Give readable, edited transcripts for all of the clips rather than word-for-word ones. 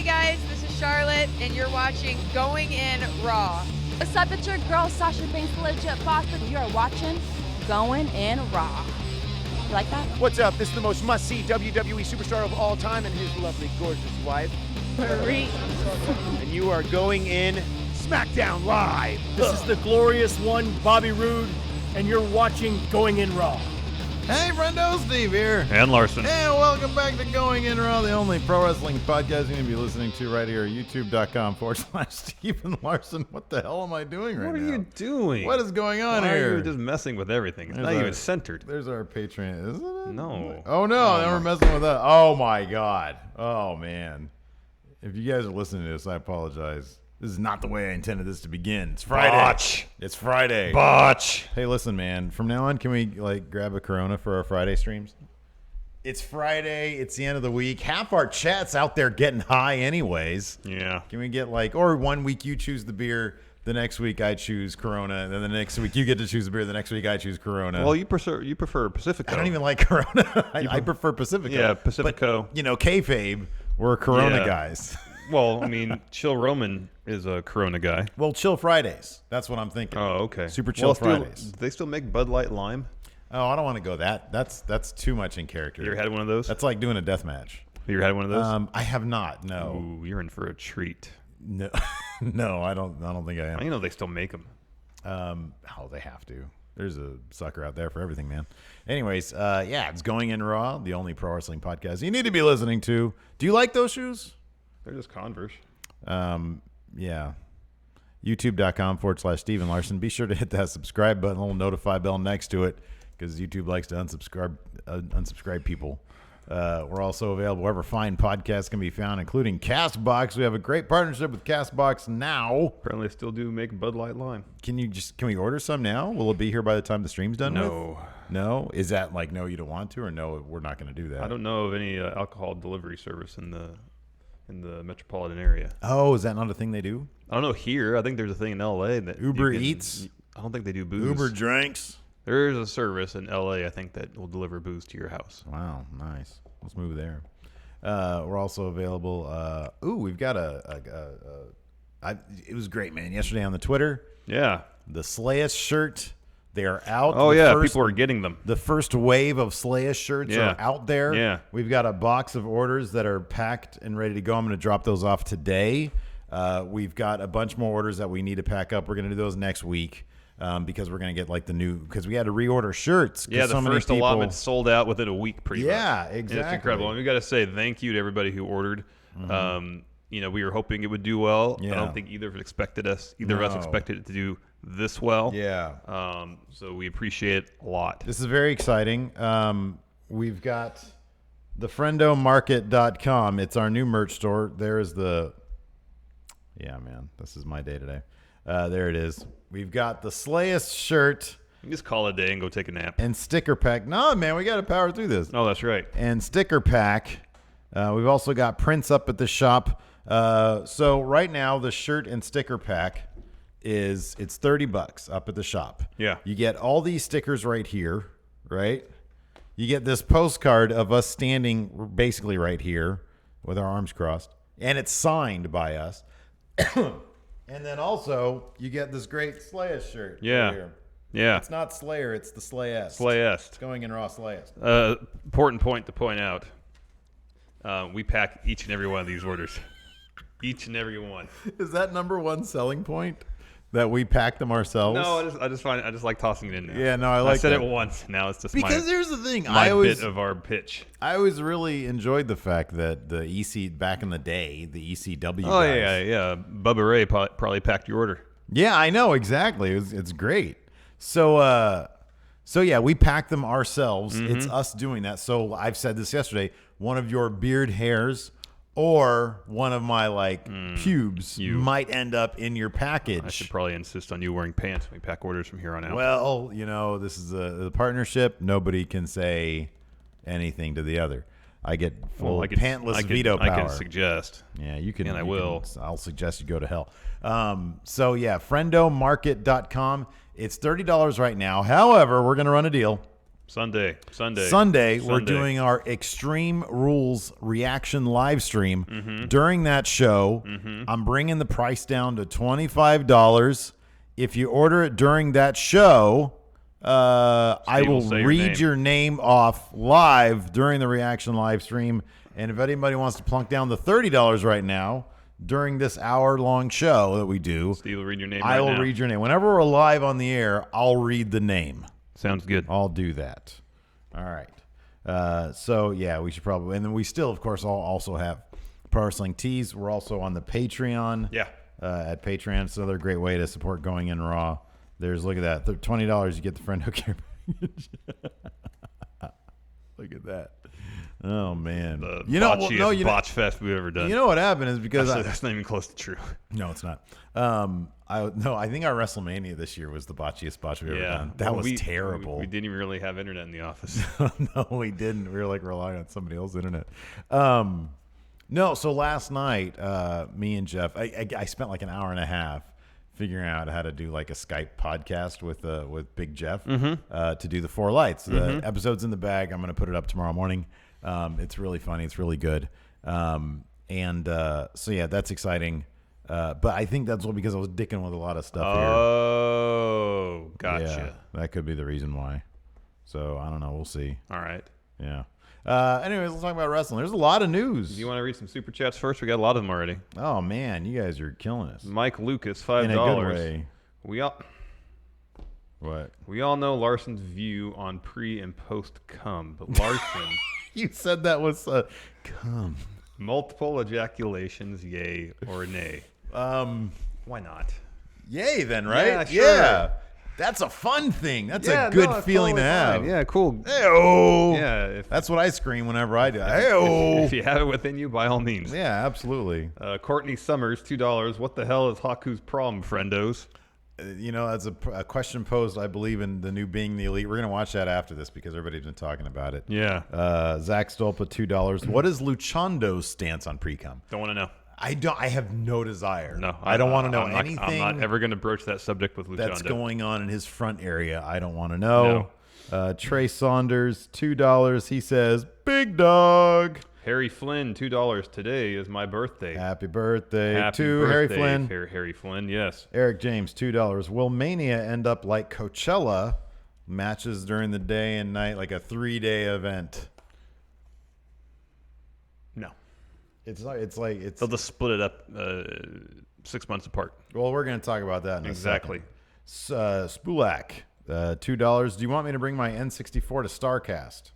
Hey guys, this is Charlotte, and you're watching Going In Raw. What's up, it's your girl Sasha Banks, legit boss, and you're watching Going In Raw. You like that? What's up? This is the most must-see WWE superstar of all time and his lovely, gorgeous wife, Marie. and you are going in SmackDown Live. This is the glorious one, Bobby Roode, and you're watching Going In Raw. Hey, friendo, Steve here. And Larson. And welcome back to Going In Raw, the only pro wrestling podcast you're going to be listening to right here, youtube.com/Stephen Larson. What the hell am I doing right now? What are you doing? What is going on Why here? are you just messing with everything? It's not even centered. There's our Patreon, isn't it? No. Oh, no, now we're messing with that. Oh, my God. Oh, man. If you guys are listening to this, I apologize. This is not the way I intended this to begin. It's Friday. Botch. It's Friday. Botch. Hey, listen, man. From now on, can we grab a Corona for our Friday streams? It's Friday. It's the end of the week. Half our chat's out there getting high, anyways. Yeah. Can we get or 1 week you choose the beer, the next week I choose Corona, and then the next week you get to choose the beer, the next week I choose Corona. Well, you prefer Pacifico. I don't even like Corona. I prefer Pacifico. Yeah, Pacifico. But, kayfabe, we're Corona guys. Well, I mean, Chill Roman is a Corona guy. Well, Chill Fridays. That's what I'm thinking. Oh, okay. Super Chill Fridays. Do they still make Bud Light Lime? Oh, I don't want to go that. That's too much in character. You ever had one of those? That's like doing a death match. You ever had one of those? I have not. No. Ooh, you're in for a treat. No, no, I don't think I am. You know they still make them. They have to. There's a sucker out there for everything, man. Anyways, it's Going In Raw, the only pro wrestling podcast you need to be listening to. Do you like those shoes? They're just Converse. Yeah. YouTube.com/Stephen Larson. Be sure to hit that subscribe button, little notify bell next to it, because YouTube likes to unsubscribe people. We're also available wherever fine podcasts can be found, including CastBox. We have a great partnership with CastBox now. Apparently, they still do make Bud Light Lime. Can we order some now? Will it be here by the time the stream's done? No. No? Is that no, you don't want to, or no, we're not going to do that? I don't know of any alcohol delivery service in the metropolitan area. Oh, is that not a thing they do? I don't know here. I think there's a thing in LA that Uber Eats. I don't think they do booze. Uber drinks. There is a service in LA, I think, that will deliver booze to your house. Wow, nice. Let's move there. We're also available. We've got it was great, man. Yesterday on the Twitter. Yeah. The Slayus shirt. They are out. Oh, yeah. People are getting them. The first wave of Slayus shirts are out there. Yeah. We've got a box of orders that are packed and ready to go. I'm going to drop those off today. We've got a bunch more orders that we need to pack up. We're going to do those next week because we're going to get because we had to reorder shirts. Yeah, the first allotment sold out within a week pretty much. Yeah, exactly. And it's incredible. And we got to say thank you to everybody who ordered. Mm-hmm. We were hoping it would do well. Yeah. I don't think either of us expected it to do this well. Yeah. So we appreciate it a lot. This is very exciting. We've got the friendomarket.com. It's our new merch store. There's yeah, man, this is my day today. There it is. We've got the Slayus shirt. You just call it a day and go take a nap. And sticker pack. No, man, we got to power through this. Oh, that's right. And sticker pack. We've also got prints up at the shop. So right now, the shirt and sticker pack it's $30 up at the shop. Yeah. You get all these stickers right here, right? You get this postcard of us standing basically right here with our arms crossed, and it's signed by us. And then also you get this great Slayus shirt. Yeah. Right here. Yeah. It's not Slayer, it's the Slayest. Slayest. It's Going In Raw Slayest. Important point to point out. We pack each and every one of these orders. Each and every one. Is that number one selling point? That we pack them ourselves? No, I just like tossing it in there. Yeah, no, I said that. it once. Now it's just because here's the thing. my bit of our pitch. I always really enjoyed the fact that the EC back in the day, the ECW. Oh guys, yeah. Bubba Ray probably packed your order. Yeah, I know exactly. It's great. So yeah, we pack them ourselves. Mm-hmm. It's us doing that. So I've said this yesterday. One of your beard hairs or one of my pubes might end up in your package. I should probably insist on you wearing pants when we pack orders from here on out. Well, this is a partnership. Nobody can say anything to the other. I get full pantless veto power. I can suggest. Yeah, you can. And I will. I'll suggest you go to hell. So yeah, friendomarket.com. It's $30 right now. However, we're going to run a deal. Sunday. We're doing our Extreme Rules reaction live stream. During that show, I'm bringing the price down to $25. If you order it during that show, I will read your name off live during the reaction live stream. And if anybody wants to plunk down the $30 right now during this hour-long show that we do, Steve will read your name. I will read your name. Whenever we're live on the air, I'll read the name. Sounds good. I'll do that. All right. So, yeah, we should probably... And then we still, of course, also have Pro Wrestling Tees. We're also on the Patreon. Yeah. At Patreon. It's another great way to support Going In Raw. Look at that. $20, you get the friend who care package. Look at that. Oh, man. The botch fest we've ever done. You know what happened is because... Actually, that's not even close to true. No, it's not. I think our WrestleMania this year was the botchiest botch we've ever done. That was terrible. We didn't even really have internet in the office. No, we didn't. We were like relying on somebody else's internet. No, so last night, me and Jeff, I spent like an hour and a half figuring out how to do like a Skype podcast with Big Jeff to do the 4 lights. The episode's in the bag. I'm going to put it up tomorrow morning. It's really funny. It's really good. So yeah, that's exciting. But I think that's all because I was dicking with a lot of stuff here. Oh, gotcha. Yeah, that could be the reason why. So I don't know. We'll see. All right. Yeah. Anyways, let's talk about wrestling. There's a lot of news. Do you want to read some super chats first? We got a lot of them already. Oh man, you guys are killing us. Mike Lucas, $5. In a good way. We all know Larson's view on pre and post cum, but Larson You said that was cum. Multiple ejaculations, yay or nay? Why not? Yay then, right? Yeah, sure. Yeah. That's a fun thing. That's a good feeling to have. Fine. Yeah, cool. Hey-oh. Yeah, that's what I scream whenever I do. Hey-oh. If you have it within you, by all means. Yeah, absolutely. Courtney Summers, $2. What the hell is Haku's problem, friendos? That's a question posed, I believe, in the new Being the Elite. We're going to watch that after this because everybody's been talking about it. Yeah. Zach Stolpa, $2. What is Luchando's stance on pre-cum? Don't want to know. I have no desire. No, I don't want to know anything. I'm not ever going to broach that subject with Luchando. That's going on in his front area. I don't want to know. No. Trey Saunders, $2. He says, "Big dog." Harry Flynn, $2. Today is my birthday. Happy birthday Harry Flynn. Harry Flynn, yes. Eric James, $2. Will Mania end up like Coachella? Matches during the day and night, like a 3-day event. No. They'll just split it up 6 months apart. Well, we're going to talk about that in a second. Spulak, $2. Do you want me to bring my N64 to StarCast?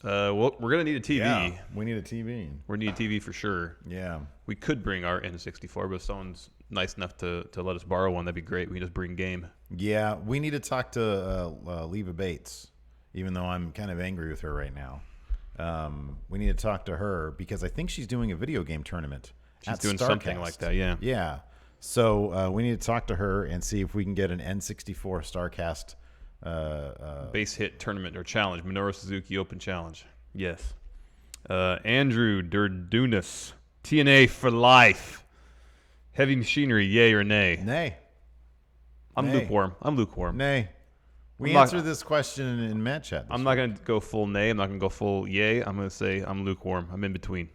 Well, we're going to need a TV. Yeah, we need a TV. We need a TV for sure. Yeah. We could bring our N64, but if someone's nice enough to let us borrow one, that'd be great. We can just bring game. Yeah, we need to talk to Leva Bates, even though I'm kind of angry with her right now. We need to talk to her because I think she's doing a video game tournament. She's doing something like that, yeah. Yeah. So we need to talk to her and see if we can get an N64 StarCast base hit tournament or challenge. Minoru Suzuki Open Challenge. Yes. Andrew Durdunas. TNA for life. Heavy machinery, yay or nay? Nay. I'm lukewarm. Nay. We answered this question in Matt Chat. I'm not going to go full nay. I'm not going to go full yay. I'm going to say I'm lukewarm. I'm in between.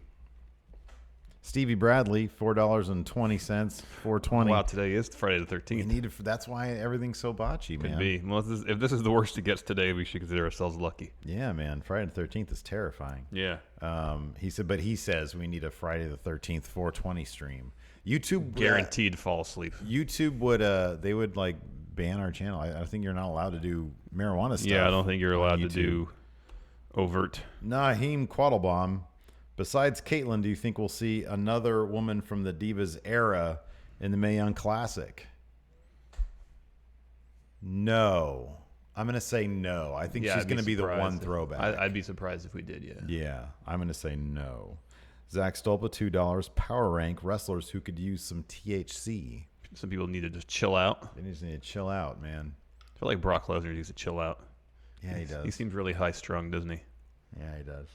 Stevie Bradley, $4.20, $4.20. Wow, today is Friday the 13th. That's why everything's so botchy, man. Could be. Well, if this is the worst it gets today, we should consider ourselves lucky. Yeah, man. Friday the 13th is terrifying. Yeah. He says we need a Friday the 13th 420 stream. YouTube guaranteed to fall asleep. YouTube would they would like ban our channel. I think you're not allowed to do marijuana stuff. Yeah, I don't think you're allowed to do overt. Naheem Quattlebaum. Besides Caitlyn, do you think we'll see another woman from the Divas era in the Mae Young Classic? No. I'm going to say no. I think she's going to be the one throwback. I'd be surprised if we did, yeah. Yeah, I'm going to say no. Zach Stolpa, $2. Power rank wrestlers who could use some THC. Some people need to just chill out. They just need to chill out, man. I feel like Brock Lesnar needs to chill out. Yeah, he does. He seems really high-strung, doesn't he? Yeah, he does.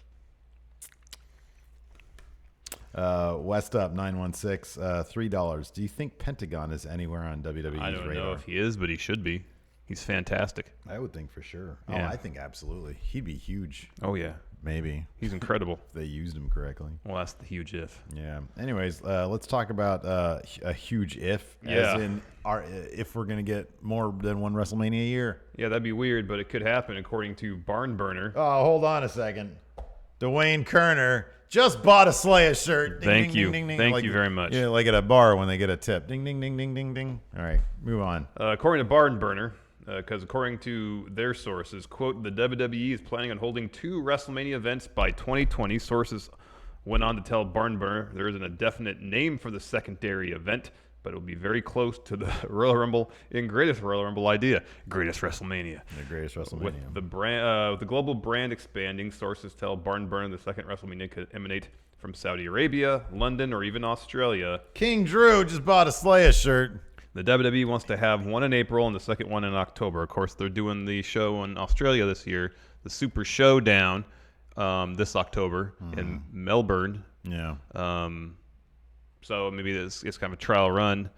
West Up 916, $3. Do you think Pentagon is anywhere on WWE's radar? I don't know if he is, but he should be. He's fantastic. I would think for sure. Yeah. Oh, I think absolutely. He'd be huge. Oh, yeah. Maybe. He's incredible. If they used him correctly. Well, that's the huge if. Yeah. Anyways, let's talk about a huge if. Yeah. As in, if we're going to get more than one WrestleMania a year. Yeah, that'd be weird, but it could happen according to Barn Burner. Oh, hold on a second. Dwayne Kerner just bought a Slayer shirt. Ding, Thank ding, you. ding, ding, ding. Thank Like, you very much. Yeah, like at a bar when they get a tip. Ding, ding, ding, ding, ding, ding. All right, move on. According to Barn Burner, because according to their sources, quote, the WWE is planning on holding 2 WrestleMania events by 2020. Sources went on to tell Barn Burner there isn't a definite name for the secondary event, but it will be very close to the Royal Rumble in Greatest Royal Rumble idea. Greatest WrestleMania. The greatest WrestleMania. With the brand, with the global brand expanding, sources tell Barn Burner the second WrestleMania could emanate from Saudi Arabia, London, or even Australia. King Drew just bought a Slayer shirt. The WWE wants to have one in April and the second one in October. Of course, they're doing the show in Australia this year, the Super Showdown, this October in Melbourne. Yeah. So maybe it's kind of a trial run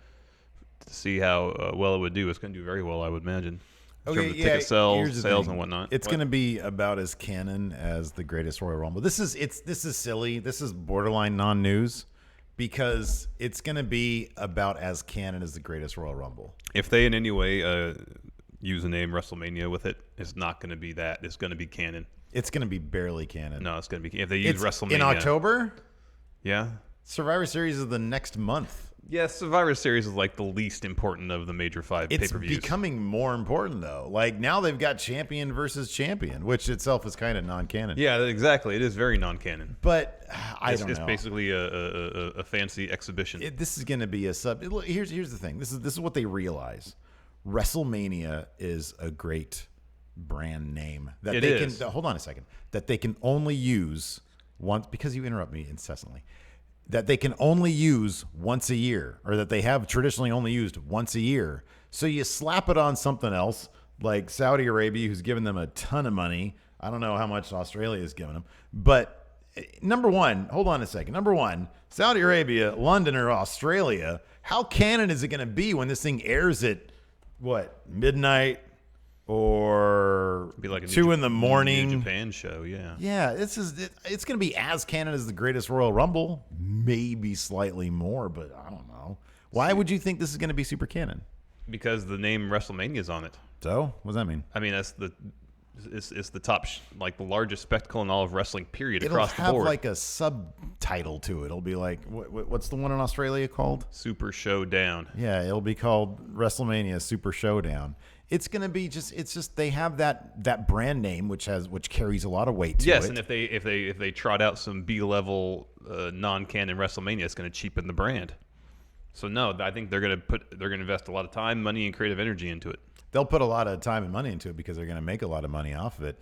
to see how well it would do. It's going to do very well, I would imagine. In terms of ticket sales and whatnot. It's going to be about as canon as the Greatest Royal Rumble. This is silly. This is borderline non-news because it's going to be about as canon as the Greatest Royal Rumble. If they in any way use the name WrestleMania with it, it's not going to be that. It's going to be canon. It's going to be barely canon. No, it's going to be. If they use WrestleMania in October, yeah. Survivor Series is the next month. Yeah, Survivor Series is like the least important of the major 5 pay-per-views. It's becoming more important, though. Like, now they've got champion versus champion, which itself is kind of non-canon. Yeah, exactly. It is very non-canon. But I don't know. It's basically a fancy exhibition. This is going to be a sub. Look, here's the thing. This is what they realize. WrestleMania is a great brand name. Hold on a second. That they can only use once, because you interrupt me incessantly. That they can only use once a year, or that they have traditionally only used once a year. So you slap it on something else, like Saudi Arabia, who's given them a ton of money. I don't know how much Australia is giving them. But number one, hold on a second. Number one, Saudi Arabia, London, or Australia, how canon is it going to be when this thing airs at, midnight? Or be like a 2 in the morning. New Japan show, yeah. Yeah, it's going to be as canon as the Greatest Royal Rumble, maybe slightly more, but I don't know. Why would you think this is going to be super canon? Because the name WrestleMania is on it. So, what does that mean? I mean, it's the top, like the largest spectacle in all of wrestling. Period. It'll across the have board. like a subtitle to it. It'll be like, what's the one in Australia called? Super Showdown. Yeah, it'll be called WrestleMania Super Showdown. It's going to be just they have that brand name which carries a lot of weight to it. Yes, and if they trot out some B-level non-canon WrestleMania, it's going to cheapen the brand. So no, I think they're going to invest a lot of time, money, and creative energy into it. They'll put a lot of time and money into it because they're going to make a lot of money off of it.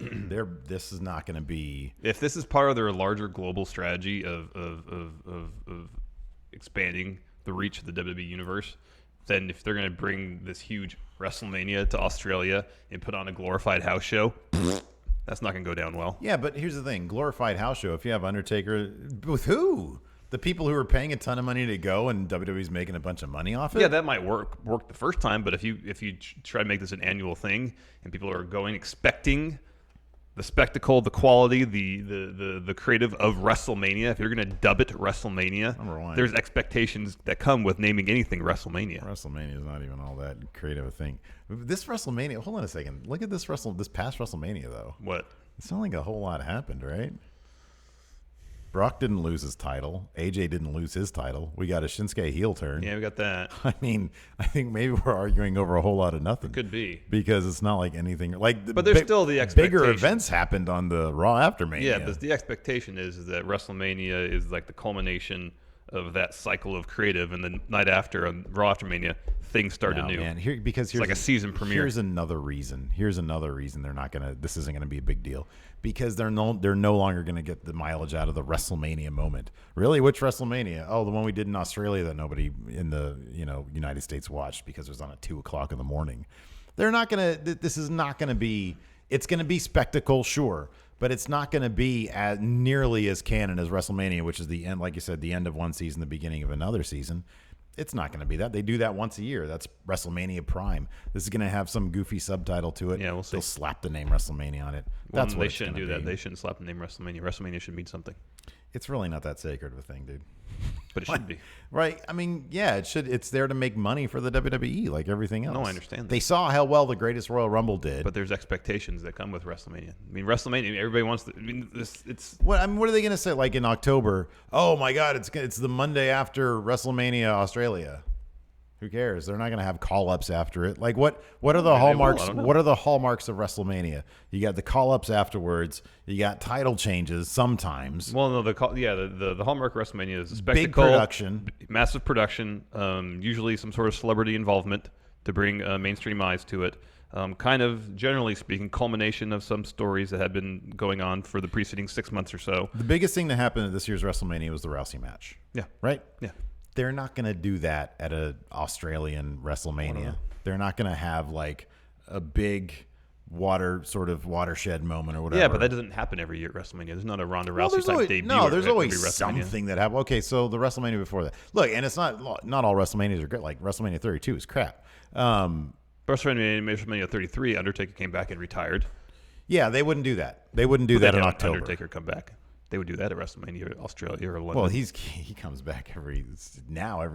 This is not going to be. If this is part of their larger global strategy of expanding the reach of the WWE universe, then if they're going to bring this huge WrestleMania to Australia and put on a glorified house show, that's not going to go down well. Yeah, but here's the thing: glorified house show. If you have Undertaker, with who? The people who are paying a ton of money to go, and WWE's making a bunch of money off it. Yeah, that might work the first time, but if you try to make this an annual thing and people are going expecting the spectacle, the quality, the creative of WrestleMania, if you're going to dub it WrestleMania, Number one. there's expectations that come with naming anything WrestleMania. WrestleMania is not even all that creative a thing. This WrestleMania, hold on a second. Look at this past WrestleMania though. What? It's not like a whole lot happened, right? Brock didn't lose his title. AJ didn't lose his title. We got a Shinsuke heel turn. Yeah, we got that. I mean, I think maybe we're arguing over a whole lot of nothing. Could be. Because it's not like anything like. But there's still the expectation. Bigger events happened on the Raw after Mania. Yeah, but the expectation is that WrestleMania is like the culmination of that cycle of creative, and the night after on Raw after Mania, things start anew. Man, it's like a season premiere. Here's another reason they're not gonna. This isn't gonna be a big deal because they're no longer gonna get the mileage out of the WrestleMania moment. Really, which WrestleMania? Oh, the one we did in Australia that nobody in the United States watched because it was on at 2:00 in the morning. They're not gonna. This is not gonna be. It's gonna be spectacle, sure. But it's not going to be nearly as canon as WrestleMania, which is the end, like you said, the end of one season, the beginning of another season. It's not going to be that. They do that once a year. That's WrestleMania Prime. This is going to have some goofy subtitle to it. Yeah, we'll see. They'll slap the name WrestleMania on it. Well, That's what they it's shouldn't gonna do that. be. They shouldn't slap the name WrestleMania. WrestleMania should mean something, It's really not that sacred of a thing, dude. but it should be. Right? I mean, yeah, it should. It's there to make money for the WWE, like everything else. No, I understand that. They saw how well the Greatest Royal Rumble did. But there's expectations that come with WrestleMania. I mean, WrestleMania. Everybody wants. It's. What are they going to say? Like in October? Oh my God! It's the Monday after WrestleMania Australia. Who cares? They're not going to have call-ups after it. Like what are the hallmarks? I don't know. What are the hallmarks of WrestleMania? You got the call-ups afterwards. You got title changes sometimes. Well, no, the hallmark of WrestleMania is a spectacle, Big production, massive production, usually some sort of celebrity involvement to bring mainstream eyes to it. Kind of, generally speaking, culmination of some stories that had been going on for the preceding 6 months or so. The biggest thing that happened at this year's WrestleMania was the Rousey match. Yeah. Right? Yeah. They're not going to do that at an Australian WrestleMania. They're not going to have like a big watershed moment or whatever. Yeah, but that doesn't happen every year at WrestleMania. There's not a Ronda Rousey type debut. No, there's at always every WrestleMania. something that happens. Okay, so the WrestleMania before that. Look, and it's not all WrestleManias are good. Like WrestleMania 32 is crap. WrestleMania 33, Undertaker came back and retired. Yeah, they wouldn't do that. They wouldn't do that in October. Undertaker come back. They would do that at WrestleMania Australia or London. Well, he comes back every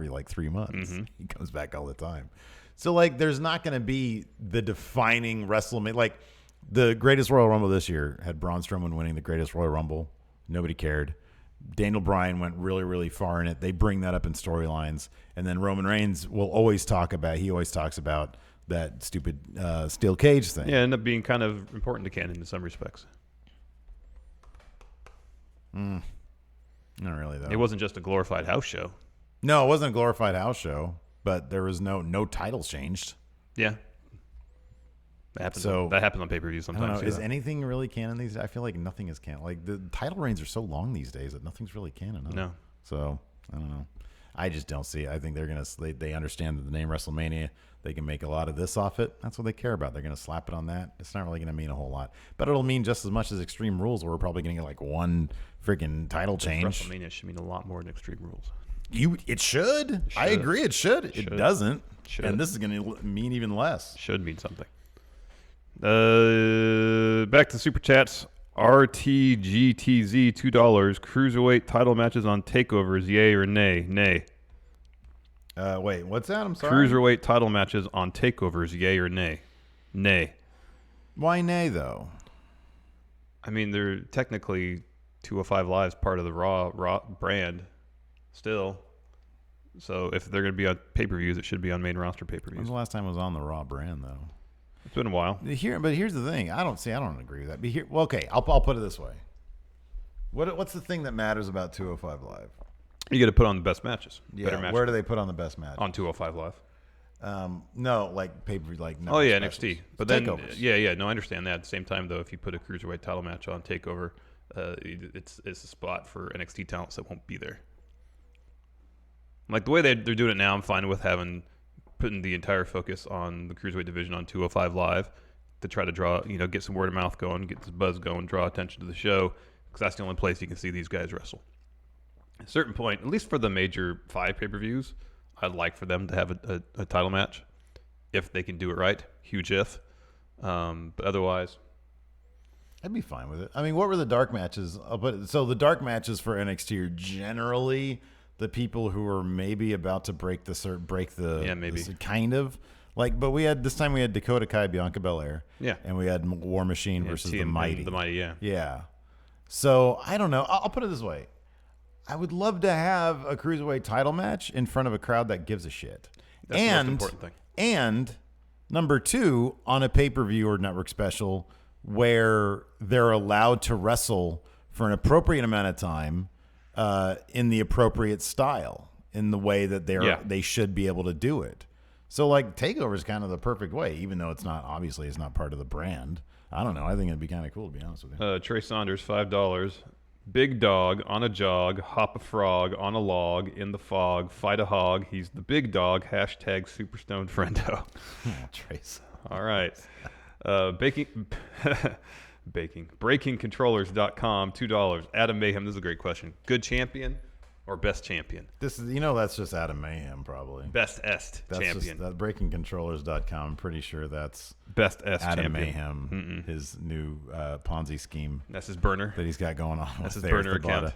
like 3 months. Mm-hmm. He comes back all the time. So like, there's not going to be the defining WrestleMania. Like the Greatest Royal Rumble this year had Braun Strowman winning the Greatest Royal Rumble. Nobody cared. Daniel Bryan went really, really far in it. They bring that up in storylines, and then Roman Reigns will always talk about. He always talks about that stupid steel cage thing. Yeah, ended up being kind of important to canon in some respects. Not really though. It wasn't just a glorified house show. No, it wasn't a glorified house show, but there was no titles changed. Yeah. That happens on pay-per-view I sometimes. don't know. Is too. anything really canon these days? I feel like nothing is canon. Like the title reigns are so long these days that nothing's really canon. No. So I don't know. I just don't see it. I think they understand that the name WrestleMania, they can make a lot of this off it. That's what they care about. They're going to slap it on that. It's not really going to mean a whole lot, but it'll mean just as much as Extreme Rules, where we're probably going to get like one freaking title change. WrestleMania should mean a lot more than Extreme Rules. It should. I agree. It should. It doesn't. Should. And this is going to mean even less. Should mean something. Back to super chats. RTGTZ $2. Cruiserweight title matches on takeovers, yay or nay? Nay. Wait, what's that? I'm sorry. Cruiserweight title matches on takeovers, yay or nay? Nay. Why nay though? I mean, they're technically 205 Live's part of the Raw brand still. So if they're going to be on pay-per-views, it should be on main roster When's pay-per-views. the last time it was on the Raw brand though? It's been a while. But here's the thing. I don't agree with that. But here, well, okay, I'll put it this way. What's the thing that matters about 205 Live? You got to put on the best matches. Yeah, Better matches. where do they put on the best match? On 205 Live. No, like pay-per-view, like Oh yeah, specials. NXT. But then, Takeovers. yeah, no, I understand that. At the same time, though, if you put a cruiserweight title match on Takeover, it's a spot for NXT talents that won't be there. Like the way they're doing it now, I'm fine with putting the entire focus on the cruiserweight division on 205 Live to try to draw, get some word of mouth going, get this buzz going, draw attention to the show, because that's the only place you can see these guys wrestle. At a certain point, at least for the major 5 pay-per-views, I'd like for them to have a title match if they can do it right. Huge if. But otherwise, I'd be fine with it. I mean, what were the dark matches? So the dark matches for NXT are generally the people who are maybe about to break the Yeah, maybe. kind of like. But we had Dakota Kai, Bianca Belair, Yeah. and we had War Machine versus the Mighty. The Mighty, yeah. Yeah. So I don't know. I'll put it this way. I would love to have a cruiserweight title match in front of a crowd that gives a shit. That's the most important thing. And number 2, on a pay-per-view or network special where they're allowed to wrestle for an appropriate amount of time in the appropriate style, in the way that they should be able to do it. So like Takeover is kind of the perfect way, even though it's not part of the brand. I don't know. I think it'd be kind of cool, to be honest with you. Trey Saunders, $5. Big dog on a jog, hop a frog on a log in the fog, fight a hog. He's the big dog. Hashtag Superstone Friendo. Trace. All right. Breakingcontrollers.com, $2. Adam Mayhem, this is a great question. Good champion or best champion? This is, that's just Adam Mayhem, probably. Best est That's champion. Just, BreakingControllers.com. I'm pretty sure that's Best est Adam champion. Mayhem, his new Ponzi scheme That's his burner. that he's got going on. That's with his there burner at the bottom. account.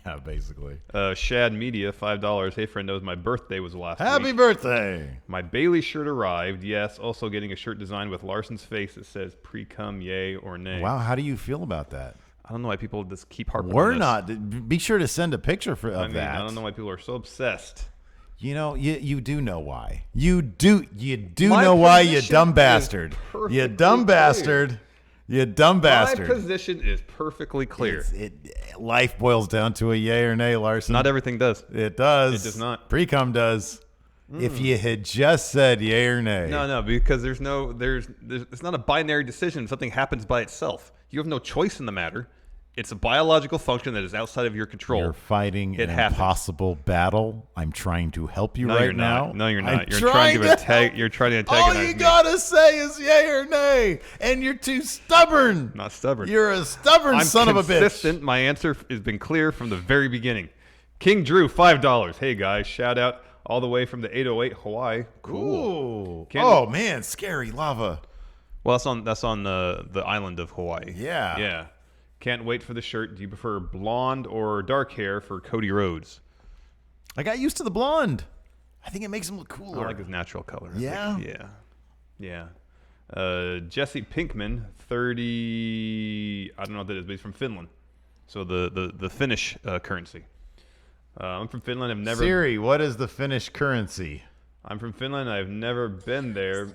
Yeah, basically. Shad Media, $5. Hey, friend knows my birthday was last Happy week. birthday! My Bailey shirt arrived. Yes, also getting a shirt designed with Larson's face that says pre-cum, yay or nay. Wow, how do you feel about that? I don't know why people just keep harping We're on this. not. Be sure to send a picture of I that. don't know why people are so obsessed. You do know why. You do My know why, you position dumb is bastard. perfectly You dumb clear. bastard. You dumb bastard. My position is perfectly clear. Life boils down to a yay or nay, Larson. Not everything does. It does. It does not. Pre-cum does. If you had just said yay or nay. No, because there's it's not a binary decision. Something happens by itself. You have no choice in the matter. It's a biological function that is outside of your control. You're fighting It an happens. impossible battle. I'm trying to help you No, right you're now. not. No, you're I'm not. You're trying to help. You're trying to All antagonize you me. gotta say is yay or nay, and you're too stubborn. Not stubborn. You're a stubborn I'm son of a bitch. consistent. My answer has been clear from the very beginning. King Drew, $5. Hey guys, shout out all the way from the 808 Hawaii. Cool. Ooh. Can't- Oh man, scary lava. Well, that's on the island of Hawaii. Yeah. Yeah. Can't wait for the shirt. Do you prefer blonde or dark hair for Cody Rhodes? I got used to the blonde. I think it makes him look I cooler. like his natural color. Yeah? Yeah. Jesse Pinkman, 30. I don't know what that is, but he's from Finland. So the Finnish currency. I'm from Finland. I've never. Siri, what is the Finnish currency? I'm from Finland. I've never been there.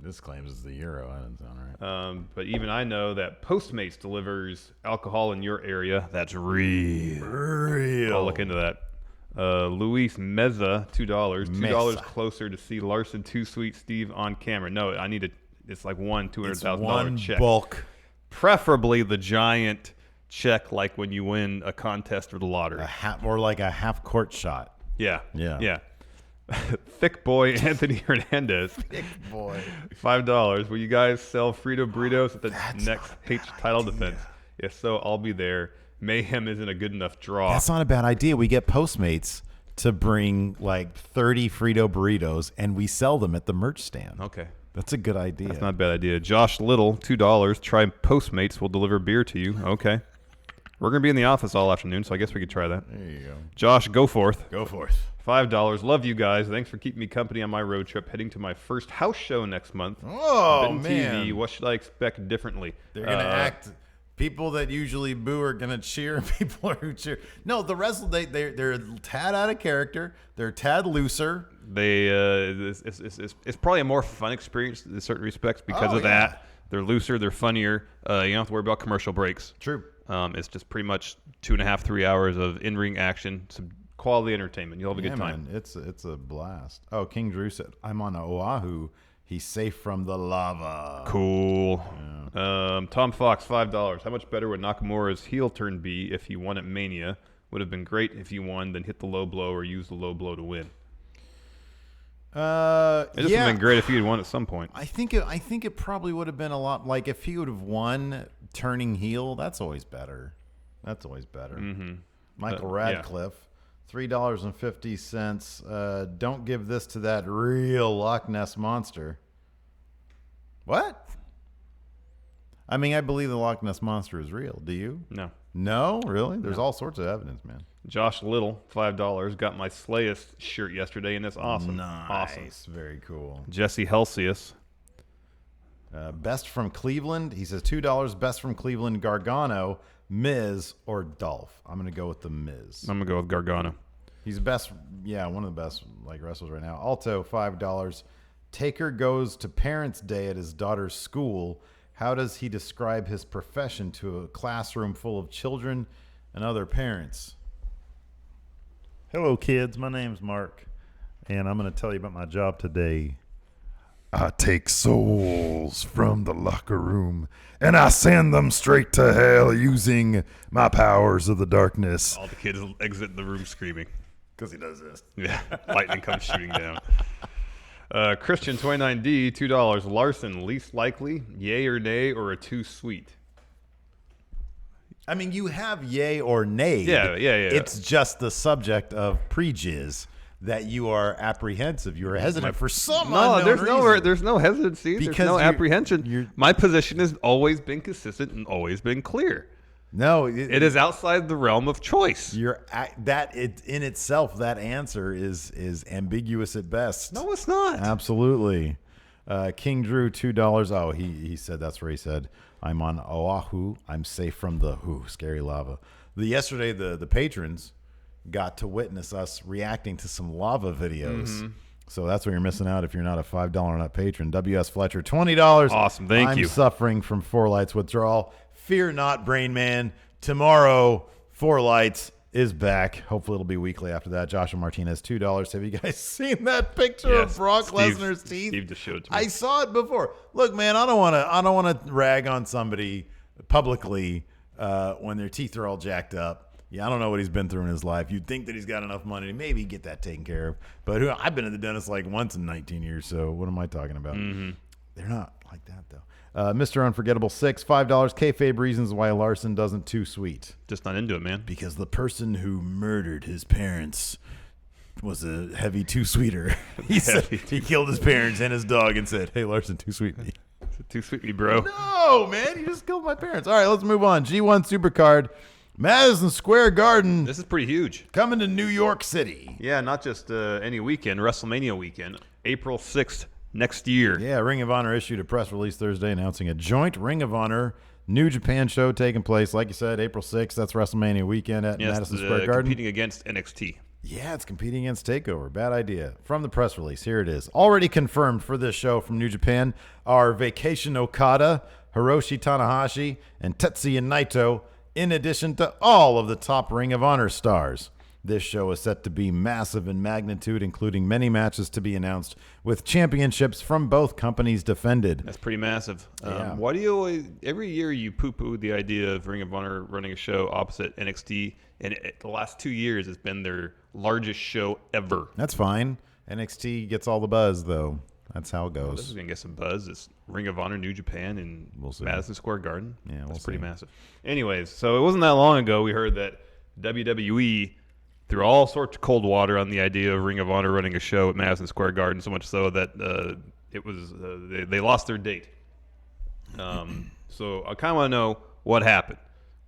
This claims it's the euro. That doesn't sound right. But even I know that Postmates delivers alcohol in your area. That's real. I'll look into that. Luis Meza, $2. $2 Meza. closer to see Larson Too Sweet Steve on camera. No, I need it's like one It's $200,000 one check. bulk. Preferably the giant check, like when you win a contest or the lottery. Or like a half court shot. Yeah. Yeah. Thick boy Anthony Hernandez. Big boy. $5. Will you guys sell Frito burritos at the That's next not a H bad title idea. defense? If so, I'll be there. Mayhem isn't a good enough draw. That's not a bad idea. We get Postmates to bring like 30 Frito burritos and we sell them at the merch stand. Okay. That's a good idea. That's not a bad idea. Josh Little, $2. Try Postmates. We'll deliver beer to you. Okay. We're going to be in the office all afternoon, so I guess we could try that. There you go. Josh, go forth. Go forth. $5. Love you guys. Thanks for keeping me company on my road trip. Heading to my first house show next month. Oh, Been man. TV. What should I expect differently? They're going to act. People that usually boo are going to cheer. People who cheer. No, the wrestle, they're a tad out of character. They're a tad looser. It's probably a more fun experience in certain respects because of that. They're looser. They're funnier. You don't have to worry about commercial breaks. True. It's just pretty much 2.5, 3 hours of in-ring action, some quality entertainment. You'll have a good time. Man, it's a blast. Oh, King Drew said, I'm on Oahu. He's safe from the lava. Cool. Yeah. Tom Fox, $5. How much better would Nakamura's heel turn be if he won at Mania? Would have been great if he won, then hit the low blow or use the low blow to win. It just would have been great if he had won at some point. I think it probably would have been a lot like if he would have won turning heel. That's always better. Mm-hmm. Michael Radcliffe, $3.50. Don't give this to that real Loch Ness monster. What? I mean, I believe the Loch Ness monster is real. Do you? No. No, really? There's all sorts of evidence, man. Josh Little, $5. Got my Slayest shirt yesterday, and it's awesome. Nice. Awesome. Very cool. Jesse Helsius. Best from Cleveland. He says $2. Best from Cleveland, Gargano, Miz, or Dolph. I'm going to go with the Miz. I'm going to go with Gargano. He's the best. Yeah, one of the best wrestlers right now. Alto, $5. Taker goes to Parents' Day at his daughter's school. How does he describe his profession to a classroom full of children and other parents? Hello, kids. My name's Mark, and I'm going to tell you about my job today. I take souls from the locker room, and I send them straight to hell using my powers of the darkness. All the kids exit the room screaming. Because he does this. Yeah, lightning comes shooting down. Christian 29D, $2. Larson, least likely, yay or nay, or a too sweet? I mean, you have yay or nay. Yeah. It's just the subject of pre-jizz that you are apprehensive. You are hesitant for some unknown reason. There's no hesitancy. Because there's no you're- apprehension. My position has always been consistent and always been clear. No, It is outside the realm of choice. In itself, that answer is ambiguous at best. No, it's not. Absolutely. King Drew, $2. Oh, he said that's where he said, I'm on Oahu. I'm safe from the scary lava. Yesterday, the patrons got to witness us reacting to some lava videos. Mm-hmm. So that's what you're missing out if you're not a $5 nut patron. W.S. Fletcher, $20. Awesome. Thank you. I'm suffering from 4 lights withdrawal. Fear not, Brain Man. Tomorrow, 4 lights is back. Hopefully it'll be weekly after that. Joshua Martinez, $2. Have you guys seen that picture of Brock Lesnar's teeth? Steve just showed it to me. I saw it before. Look, man, I don't want to rag on somebody publicly when their teeth are all jacked up. Yeah, I don't know what he's been through in his life. You'd think that he's got enough money to maybe get that taken care of. But I've been to the dentist like once in 19 years, so what am I talking about? Mm-hmm. They're not like that, though. Mr. Unforgettable 6, $5. Kayfabe reasons why Larson doesn't too sweet. Just not into it, man. Because the person who murdered his parents was a heavy too sweeter. He said he killed his parents and his dog and said, "Hey, Larson, too sweet me." Too sweet me, bro. No, man, you just killed my parents. All right, let's move on. G1 Supercard, Madison Square Garden, This is pretty huge. coming to New York City. Yeah, not just any weekend, WrestleMania weekend, April 6th next year. Yeah, Ring of Honor issued a press release Thursday announcing a joint Ring of Honor New Japan show taking place, like you said, April 6th. That's WrestleMania weekend at Madison Square Garden. Competing against NXT. Yeah, it's competing against TakeOver. Bad idea. From the press release, here it is. Already confirmed for this show from New Japan are Vacation Okada, Hiroshi Tanahashi, and Tetsuya Naito, in addition to all of the top Ring of Honor stars. This show is set to be massive in magnitude, including many matches to be announced, with championships from both companies defended. That's pretty massive. Yeah. Why do you always, every year you poo-poo the idea of Ring of Honor running a show opposite NXT, and the last 2 years has been their largest show ever. That's fine. NXT gets all the buzz, though. That's how it goes. This is going to get some buzz. It's Ring of Honor New Japan in We'll see. Madison Square Garden. Yeah, we'll That's pretty see. massive. Anyways, so it wasn't that long ago we heard that WWE threw all sorts of cold water on the idea of Ring of Honor running a show at Madison Square Garden, so much so that they lost their date. So I kind of want to know what happened.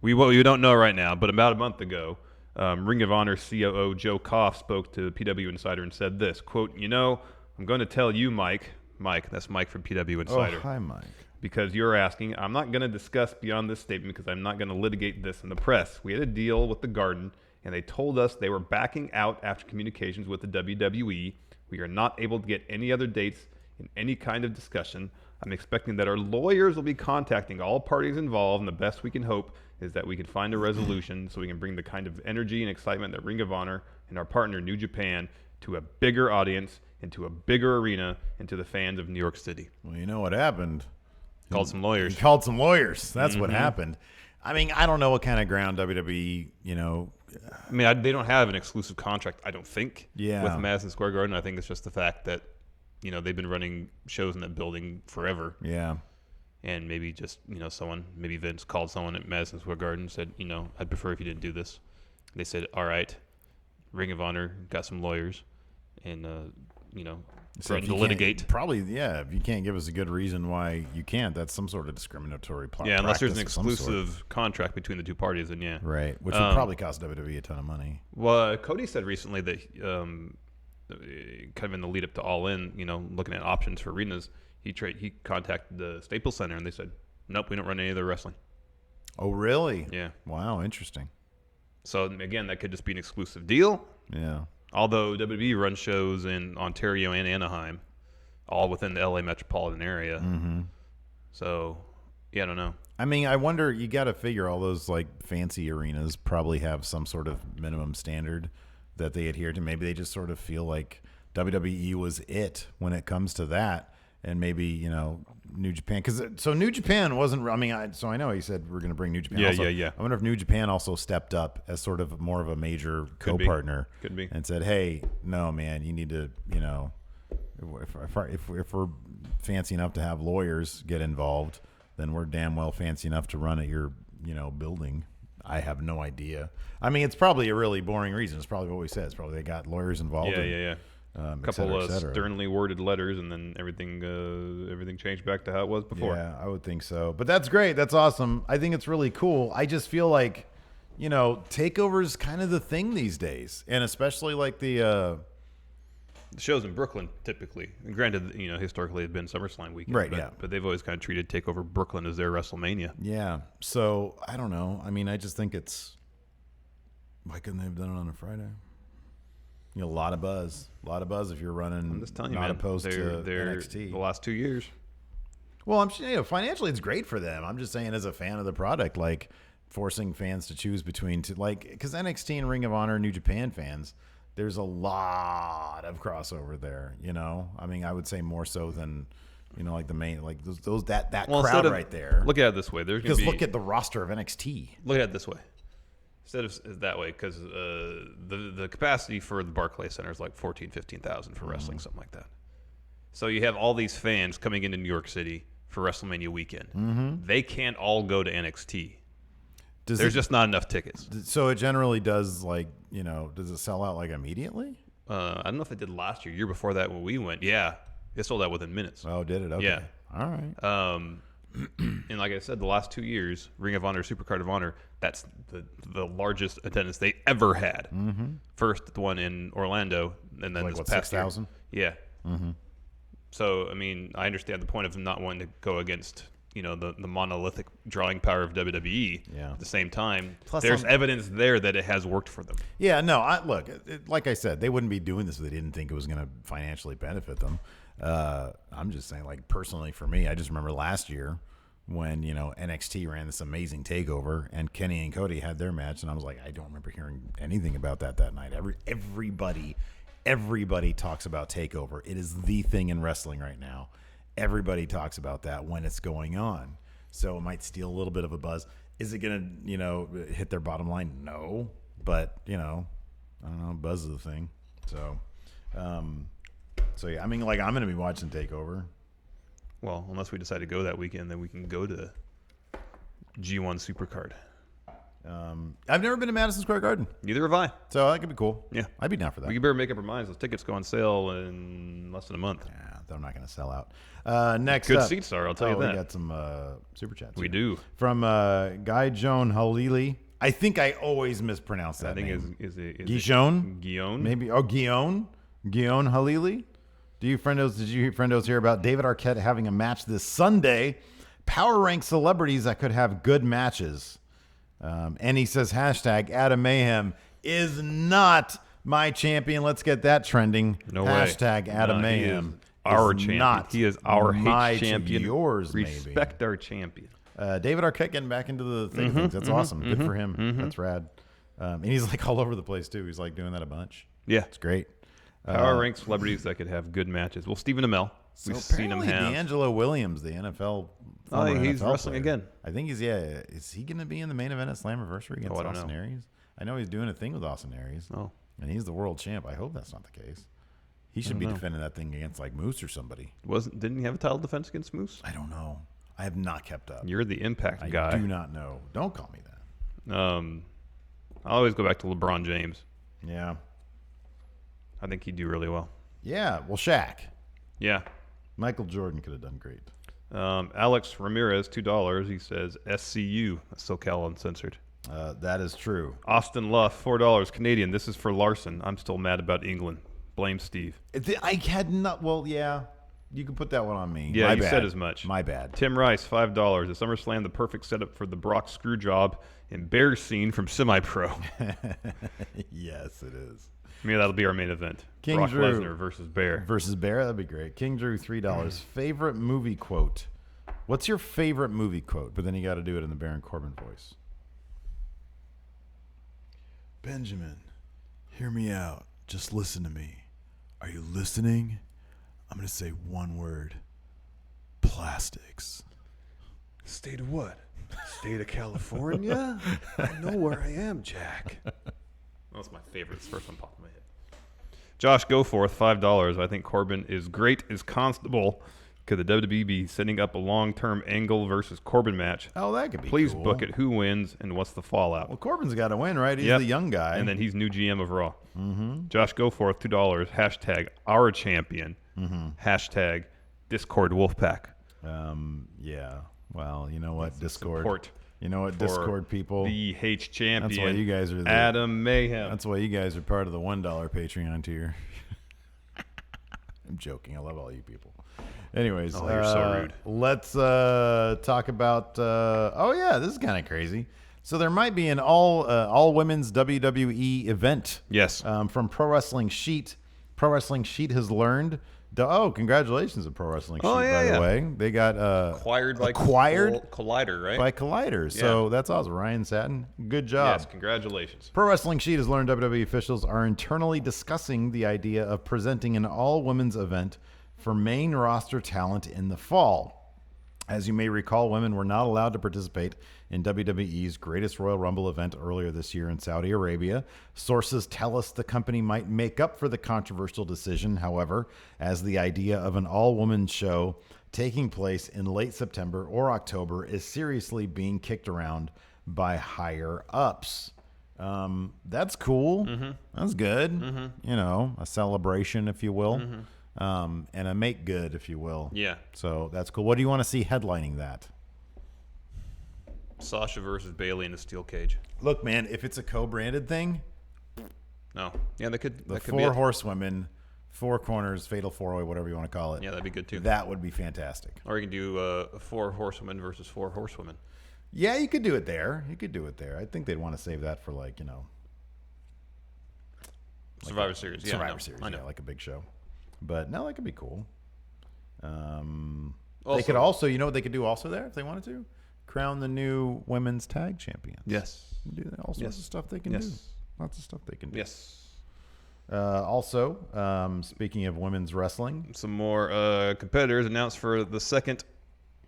We don't know right now, but about a month ago, Ring of Honor COO Joe Koff spoke to PW Insider and said this, quote, I'm going to tell you, Mike, that's Mike from PW Insider. Oh, hi, Mike. Because you're asking, I'm not going to discuss beyond this statement because I'm not going to litigate this in the press. We had a deal with the Garden, and they told us they were backing out after communications with the WWE. We are not able to get any other dates in any kind of discussion. I'm expecting that our lawyers will be contacting all parties involved, and the best we can hope is that we can find a resolution so we can bring the kind of energy and excitement that Ring of Honor and our partner New Japan to a bigger audience, into a bigger arena, and to the fans of New York City. Well, you know what happened? Called some lawyers. He called some lawyers. That's what happened. I mean, I don't know what kind of ground WWE, I mean, they don't have an exclusive contract, I don't think, Yeah. with Madison Square Garden. I think it's just the fact that, they've been running shows in that building forever. yeah. And maybe just, someone, maybe Vince called someone at Madison Square Garden and said, I'd prefer if you didn't do this. They said, all right, Ring of Honor got some lawyers and, So threatened if to you litigate. can't- Probably, yeah. If you can't give us a good reason why you can't, that's some sort of discriminatory Yeah, unless there's an practice of some sort. exclusive contract between the two parties, then yeah. Right, which would probably cost WWE a ton of money. Well, Cody said recently that kind of in the lead up to All In, looking at options for arenas, he contacted the Staples Center and they said, nope, we don't run any of their wrestling. Oh, really? Yeah. Wow, interesting. So again, that could just be an exclusive deal. Yeah. Although WWE runs shows in Ontario and Anaheim, all within the LA metropolitan area. Mm-hmm. So, yeah, I don't know. I mean, I wonder, you got to figure all those like fancy arenas probably have some sort of minimum standard that they adhere to. Maybe they just sort of feel like WWE was it when it comes to that. And maybe, New Japan. So New Japan wasn't, I know he said we're going to bring New Japan. Yeah, also. yeah. I wonder if New Japan also stepped up as sort of more of a major Could be. co-partner. Could be. And said, hey, no, man, you need to, if we're fancy enough to have lawyers get involved, then we're damn well fancy enough to run at your, building. I have no idea. I mean, it's probably a really boring reason. It's probably what we said. It's probably they got lawyers involved. Yeah. A Et couple cetera, et of cetera. sternly worded letters, and then everything changed back to how it was before. Yeah, I would think so. But that's great. That's awesome. I think it's really cool. I just feel like, takeover is kind of the thing these days, and especially like the shows in Brooklyn typically. And granted, historically it's been SummerSlam weekend, Right, but, yeah. but they've always kind of treated Takeover Brooklyn as their WrestleMania. Yeah. So I don't know. I mean, I just think it's why couldn't they have done it on a Friday? A lot of buzz. A lot of buzz if you're running. I'm just telling you, not man. opposed to they're NXT. the last 2 years. Well, I'm financially it's great for them. I'm just saying as a fan of the product, like forcing fans to choose between two, like because NXT and Ring of Honor, New Japan fans, there's a lot of crossover there. I mean, I would say more so than like the main, like those that crowd right there. Look at it this way. Because look at the roster of NXT. Look at it this way. Instead of that way, because the capacity for the Barclays Center is like 14,000, 15,000 for wrestling, something like that. So you have all these fans coming into New York City for WrestleMania weekend. Mm-hmm. They can't all go to NXT. There's just not enough tickets. So it generally does does it sell out like immediately? I don't know if it did last year before that when we went. Yeah, it sold out within minutes. Oh, did it? Okay. Yeah. All right. And like I said, the last 2 years, Ring of Honor, Supercard of Honor, that's the largest attendance they ever had. Mm-hmm. First, the one in Orlando, and then Like this what, past 6,000? year. Yeah. Mm-hmm. So, I mean, I understand the point of not wanting to go against, the monolithic drawing power of WWE. Yeah. At the same time, Plus there's evidence there that it has worked for them. Yeah, no, look, like I said, they wouldn't be doing this if they didn't think it was going to financially benefit them. I'm just saying, like, personally for me, I just remember last year when, NXT ran this amazing takeover and Kenny and Cody had their match, and I was like, I don't remember hearing anything about that night. Everybody talks about takeover. It is the thing in wrestling right now. Everybody talks about that when it's going on. So it might steal a little bit of a buzz. Is it going to, hit their bottom line? No. But, I don't know. Buzz is the thing. So, yeah, I mean, like, I'm going to be watching Takeover. Well, unless we decide to go that weekend, then we can go to G1 Supercard. I've never been to Madison Square Garden. Neither have I. So that could be cool. Yeah. I'd be down for that. We better make up our minds. Those tickets go on sale in less than a month. Yeah, they're not going to sell out. Next Good up, seats are, I'll tell you that. We got some super chats. We here. do. From Guy Joan Halili. I think I always mispronounce that name. Is it Guillaume? Guillaume? Maybe. Oh, Guillaume Halili. Did you friendos hear about David Arquette having a match this Sunday? Power rank celebrities that could have good matches. And he says, hashtag Adam Mayhem is not my champion. Let's get that trending. No way. Hashtag Adam Mayhem. Our champion. He is our hate champion. Yours, Respect our champion. David Arquette getting back into the thing of things. That's awesome. Good for him. That's rad. And he's like all over the place too. He's like doing that a bunch. Yeah. It's great. Power ranked celebrities that could have good matches. Well, Stephen Amell. We've seen him have. D'Angelo Williams, the NFL. Oh, he's NFL wrestling player. again. I think he's, Is he going to be in the main event at Slammiversary against I don't Austin know. Aries? I know he's doing a thing with Austin Aries. Oh. And he's the world champ. I hope that's not the case. He should be defending that thing against like Moose or somebody. Didn't he have a title defense against Moose? I don't know. I have not kept up. You're the Impact guy. I do not know. Don't call me that. I always go back to LeBron James. Yeah. I think he'd do really well. Yeah. Well, Shaq. Yeah. Michael Jordan could have done great. Alex Ramirez, $2. He says SCU, SoCal Uncensored. That is true. Austin Luff, $4 Canadian. This is for Larson. I'm still mad about England. Blame Steve. I had not. Well, yeah. You can put that one on me. Yeah, My you bad. said as much. My bad. Tim Rice, $5. Is SummerSlam the perfect setup for the Brock Screwjob and Bear scene from Semi-Pro? Yes, it is. Maybe that'll be our main event. King Brock Drew Lesnar versus Bear. Versus Bear, that'd be great. King Drew, $3. Favorite movie quote. What's your favorite movie quote? But then you got to do it in the Baron Corbin voice. Benjamin, hear me out. Just listen to me. Are you listening? I'm going to say one word. Plastics. State of what? State of California? I know where I am, Jack. That's my favorite. It's the first one popped in my head. Josh Goforth, $5. I think Corbin is great as Constable. Could the WWE be setting up a long-term Angle versus Corbin match? Oh, that could be Please cool. book it. Who wins and what's the fallout? Well, Corbin's got to win, right? He's Yep. the young guy. And then he's new GM of Raw. Mm-hmm. Josh Goforth, $2. Hashtag our champion. Hashtag Discord Wolfpack. Yeah. Well, you know what? Discord. Support You know what? for Discord people. the H champion. That's why you guys are the Adam Mayhem. That's why you guys are part of the $1 Patreon tier. I'm joking. I love all you people. Anyways, Oh, you're so rude. Let's talk about. Oh yeah, this is kind of crazy. So there might be an all women's WWE event. Yes. From Pro Wrestling Sheet. Pro Wrestling Sheet has learned. Congratulations to Pro Wrestling Sheet, by the way. They got Acquired by Collider, right? by Collider. So that's awesome. Ryan Satin, good job. Yes, congratulations. Pro Wrestling Sheet has learned WWE officials are internally discussing the idea of presenting an all-women's event for main roster talent in the fall. As you may recall, women were not allowed to participate in WWE's Greatest Royal Rumble event earlier this year in Saudi Arabia. Sources tell us the company might make up for the controversial decision, however, as the idea of an all-woman show taking place in late September or October is seriously being kicked around by higher-ups. That's cool. That's good. You know, a celebration, if you will. And a make good, if you will. Yeah. So that's cool. What do you want to see headlining that? Sasha versus Bayley in a steel cage. Look, man, if it's a co-branded thing, No. Yeah, that could the be four it. horsewomen, four corners, fatal four-way, whatever you want to call it. Yeah, that'd be good too. That would be fantastic. Or you can do four horsewomen versus four horsewomen. Yeah, you could do it there. You could do it there. I think they'd want to save that for like, Survivor Series. Yeah, Survivor Series. I know. Yeah, like a big show. But no, that could be cool. They Also- could also, you know what they could do also there if they wanted to? Crown the new women's tag champions. Yes. Do that. All sorts Yes. of stuff they can Yes. do. Lots of stuff they can do. Yes. Also, speaking of women's wrestling, Some more competitors announced for the second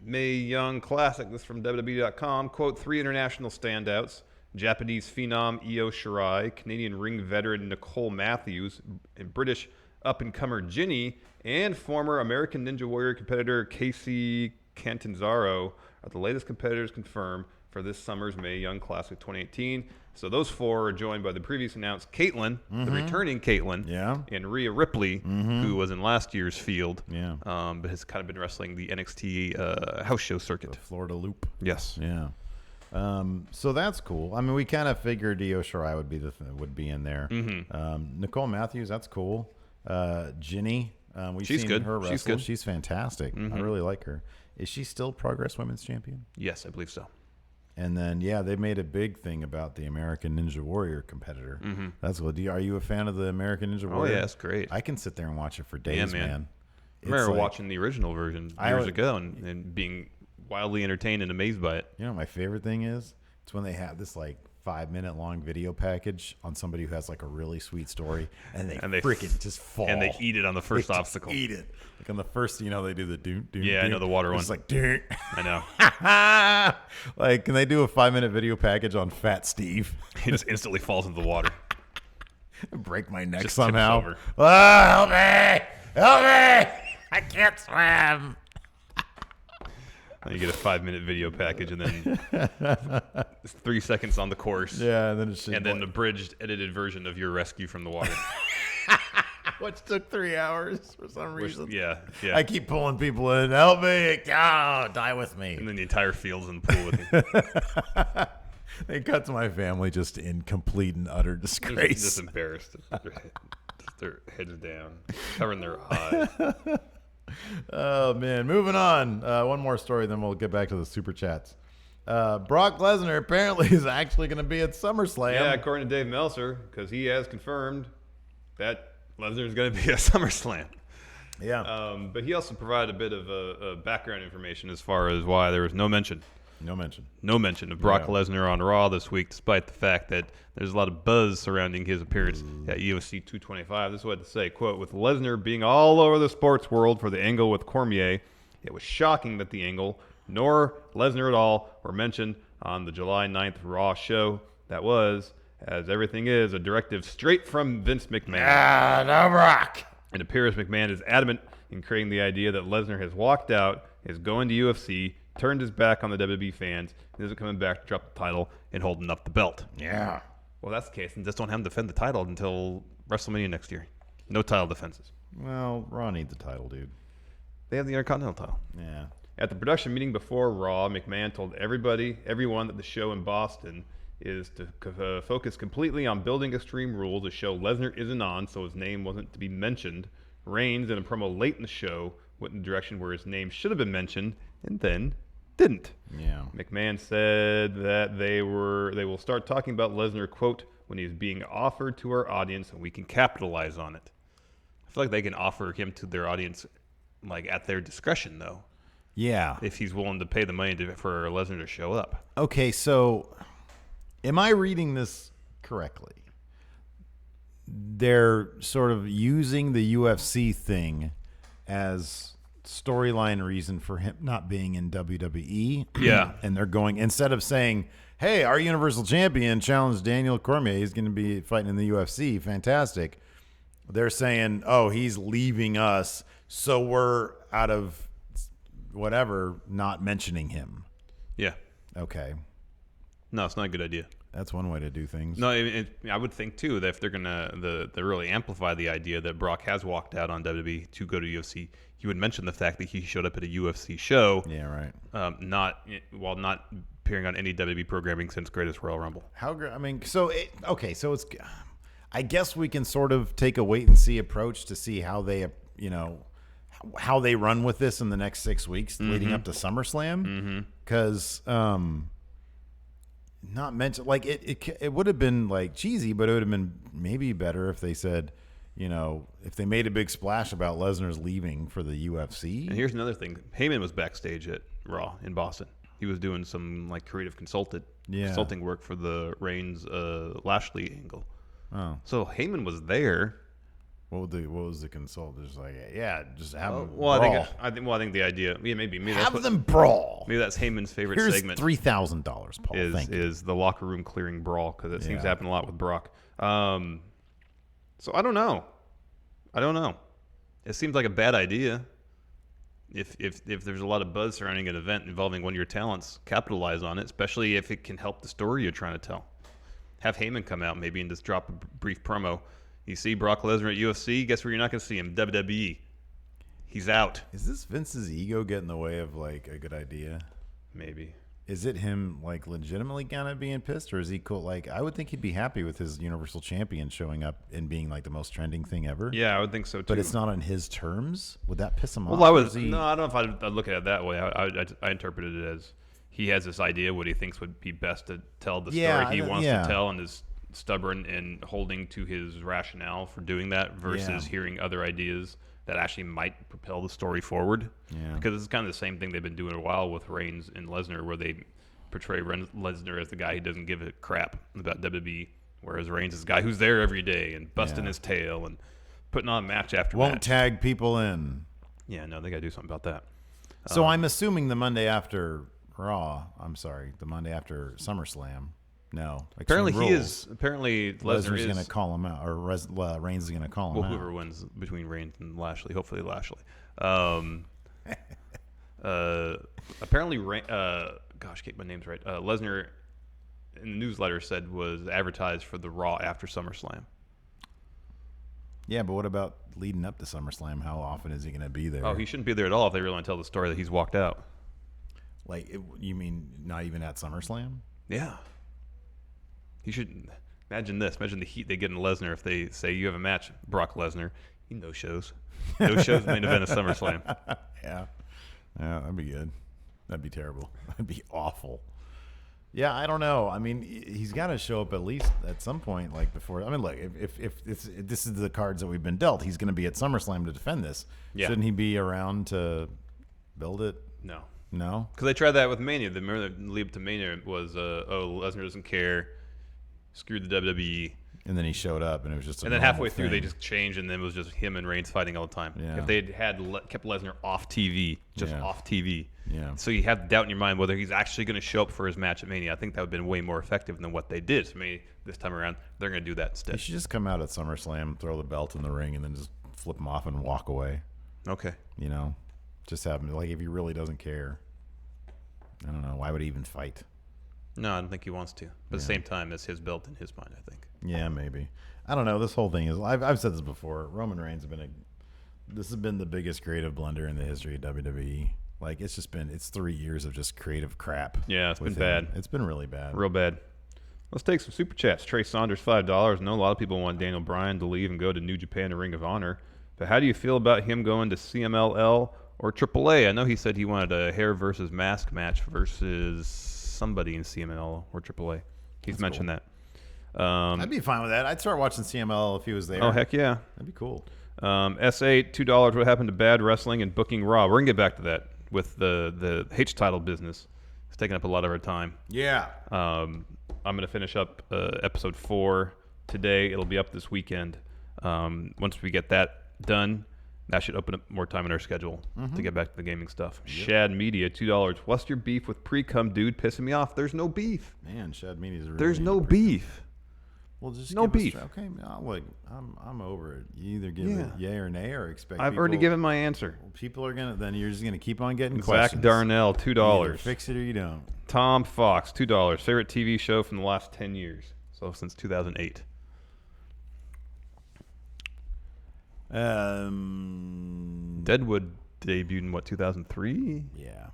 Mae Young Classic. This is from WWE.com. Quote, 3 international standouts. Japanese phenom Io Shirai, Canadian ring veteran Nicole Matthews, and British up-and-comer Ginny, and former American Ninja Warrior competitor Casey Catanzaro are the latest competitors confirmed for this summer's Mae Young Classic 2018. So those four are joined by the previously announced Caitlyn, the returning Caitlyn, Yeah. and Rhea Ripley, who was in last year's field, Yeah. but has kind of been wrestling the NXT house show circuit. Florida Loop. Yes. Yeah. So that's cool. I mean, we kind of figured Io Shirai would be in there. Nicole Matthews, that's cool. Ginny, we've She's seen good. her wrestle. She's good. She's fantastic. I really like her. Is she still Progress Women's Champion? Yes, I believe so. And then, yeah, they made a big thing about the American Ninja Warrior competitor. That's cool. Are you a fan of the American Ninja Warrior? Oh, yeah, it's great. I can sit there and watch it for days, man. man. I remember like- watching the original version I years would- ago and being wildly entertained and amazed by it. You know what my favorite thing is? It's when they have this like 5-minute long video package on somebody who has like a really sweet story and they freaking just fall. And they eat it on the first They just obstacle. Eat it. Like on the first, they do the doom. Yeah, I know the water one. It's like, doom. I know. Like, can they do a 5-minute video package on Fat Steve? He just instantly falls into the water. Break my neck Just tips somehow. over. Oh, help me! Help me! I can't swim. And you get a 5-minute video package and then it's 3 seconds on the course. Yeah, and then it's just And then an abridged, edited version of your rescue from the water. which took 3 hours for some reason. Yeah. I keep pulling people in. Help me! Die with me. And then the entire field's in the pool with you. They cut to my family just in complete and utter disgrace. Just embarrassed. Their heads down, covering their eyes. Oh, man. Moving on. One more story, then we'll get back to the super chats. Brock Lesnar apparently is actually going to be at SummerSlam. Yeah, according to Dave Meltzer, because he has confirmed that Lesnar is going to be at SummerSlam. Yeah. But he also provided a bit of background information as far as why there was no mention No mention. of Brock Yeah. Lesnar on Raw this week, despite the fact that there's a lot of buzz surrounding his appearance at UFC 225. This is what I had to say, quote, with Lesnar being all over the sports world for the angle with Cormier, it was shocking that the angle, nor Lesnar at all, were mentioned on the July 9th Raw show. That was, as everything is, a directive straight from Vince McMahon. No Brock. It appears McMahon is adamant in creating the idea that Lesnar has walked out, is going to UFC, turned his back on the WWE fans, and isn't coming back to drop the title and holding up the belt. Yeah. Well, that's the case, and just don't have him defend the title until WrestleMania next year. No title defenses. Well, Raw needs a title, dude. They have the Intercontinental title. Yeah. At the production meeting before Raw, McMahon told everyone that the show in Boston is to focus completely on building Extreme Rules, a show Lesnar isn't on, so his name wasn't to be mentioned. Reigns, in a promo late in the show, went in the direction where his name should have been mentioned, and then didn't. Yeah. McMahon said that they will start talking about Lesnar, quote, when he's being offered to our audience and we can capitalize on it. I feel like they can offer him to their audience like at their discretion, though. Yeah. If he's willing to pay the money for Lesnar to show up. Okay, so am I reading this correctly? They're sort of using the UFC thing as storyline reason for him not being in WWE. Yeah. And they're going, instead of saying, hey, our Universal Champion challenged Daniel Cormier, he's going to be fighting in the UFC, fantastic. They're saying, oh, he's leaving us, so we're out of whatever, not mentioning him. Yeah. Okay. No, it's not a good idea. That's one way to do things. No, I would think too that if they're gonna they really amplify the idea that Brock has walked out on WWE to go to UFC, you would mention the fact that he showed up at a UFC show. Yeah, right. Not appearing on any WWE programming since Greatest Royal Rumble. So it's. I guess we can sort of take a wait and see approach to see how they, how they run with this in the next 6 weeks leading up to SummerSlam. Because not mentioned, like it would have been like cheesy, but it would have been maybe better if they said, if they made a big splash about Lesnar's leaving for the UFC. And here's another thing: Heyman was backstage at Raw in Boston. He was doing some like creative consulting work for the Reigns Lashley angle. Oh, so Heyman was there. What was the consult? Just like, just have them well, brawl. I think the idea, maybe have them brawl. Maybe that's Heyman's favorite Here's segment. $3,000, Paul. Is the locker room clearing brawl, because it seems to happen a lot with Brock. So I don't know. It seems like a bad idea. If there's a lot of buzz surrounding an event involving one of your talents, capitalize on it, especially if it can help the story you're trying to tell. Have Heyman come out maybe and just drop a brief promo. You see Brock Lesnar at UFC, guess where you're not going to see him? WWE. He's out. Is this Vince's ego getting in the way of like a good idea? Maybe. Is it him like legitimately kind of being pissed, or is he cool? Like, I would think he'd be happy with his Universal Champion showing up and being like the most trending thing ever. Yeah, I would think so too. But it's not on his terms. Would that piss him off? Well, I don't know if I'd look at it that way. I interpreted it as he has this idea what he thinks would be best to tell the story he wants to tell, and is stubborn in holding to his rationale for doing that versus hearing other ideas that actually might propel the story forward. Yeah. Because it's kind of the same thing they've been doing a while with Reigns and Lesnar, where they portray Lesnar as the guy who doesn't give a crap about WWE, whereas Reigns is the guy who's there every day and busting his tail and putting on match after match. Won't tag people in. Yeah, no, they got to do something about that. So I'm assuming the Monday after the Monday after SummerSlam. No, apparently he is. Apparently Lesnar's going to call him out, or Reigns is going to call him out. Whoever wins between Reigns and Lashley, hopefully Lashley. Apparently, get my names right. Lesnar in the newsletter said was advertised for the Raw after SummerSlam. Yeah, but what about leading up to SummerSlam? How often is he going to be there? Oh, he shouldn't be there at all if they really want to tell the story that he's walked out. You mean not even at SummerSlam? Yeah. He should imagine this. Imagine the heat they get in Lesnar if they say you have a match, Brock Lesnar. He no shows. No shows main event of SummerSlam. Yeah, that'd be good. That'd be terrible. That'd be awful. Yeah, I don't know. I mean, he's got to show up at least at some point, like before. I mean, look, if this is the cards that we've been dealt, he's going to be at SummerSlam to defend this. Yeah. Shouldn't he be around to build it? No. Because they tried that with Mania. The lead up to Mania was, Lesnar doesn't care. Screw the WWE. And then he showed up, and it was just and then halfway through, they just changed, and then it was just him and Reigns fighting all the time. Yeah. If they had kept Lesnar off TV, off TV, so you have doubt in your mind whether he's actually going to show up for his match at Mania, I think that would have been way more effective than what they did. So maybe this time around, they're going to do that instead. He should just come out at SummerSlam, throw the belt in the ring, and then just flip him off and walk away. Okay. You know, just have him, like, if he really doesn't care, I don't know, why would he even fight? No, I don't think he wants to. But at the same time, it's his belt in his mind, I think. Yeah, maybe. I don't know. This whole thing is, I've said this before. Roman Reigns this has been the biggest creative blunder in the history of WWE. Like, it's 3 years of just creative crap. Yeah, it's been with him. bad. It's been really bad. Real bad. Let's take some super chats. Trey Saunders, $5. I know a lot of people want Daniel Bryan to leave and go to New Japan and Ring of Honor. But how do you feel about him going to CMLL or AAA? I know he said he wanted a hair versus mask match versus somebody in CMLL or AAA. He's mentioned that. I'd be fine with that. I'd start watching CML if he was there. Oh, heck yeah. That'd be cool. S8, $2. What happened to bad wrestling and booking Raw? We're going to get back to that with the H title business. It's taking up a lot of our time. Yeah. I'm going to finish up episode 4 today. It'll be up this weekend. Once we get that done, that should open up more time in our schedule to get back to the gaming stuff. Yep. Shad Media, $2. What's your beef with pre-cum dude pissing me off? There's no beef. Man, Shad Media's really... There's no beef. Well, just no beef. Okay, look, I'm over it. You either give it yay or nay, or expect. I've already given my answer. People are gonna. Then you're just gonna keep on getting Zach questions. Darnell, $2. You either fix it or you don't. Tom Fox, $2. Favorite TV show from the last 10 years. So since 2008. Deadwood debuted in what, 2003? Yeah.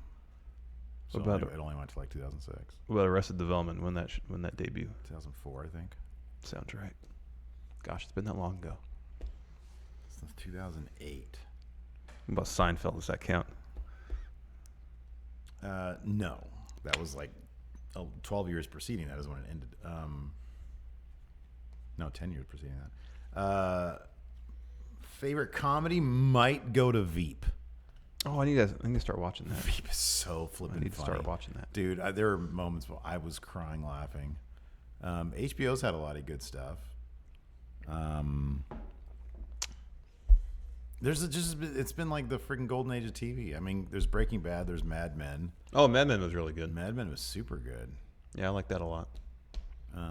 So It only went to like 2006. What about Arrested Development? When that debut? 2004, I think. Sounds right. Gosh, it's been that long ago. Since 2008. What about Seinfeld? Does that count? No. That was like 12 years preceding that is when it ended. No, 10 years preceding that. Favorite comedy might go to Veep. Oh, I need to start watching that. Veep is so flippin' I need to funny. start watching that. Dude, there were moments where I was crying laughing. HBO's had a lot of good stuff. It's been like the freaking golden age of TV. I mean, there's Breaking Bad, there's Mad Men. Oh, Mad Men was really good. Mad Men was super good. Yeah, I like that a lot. Yeah,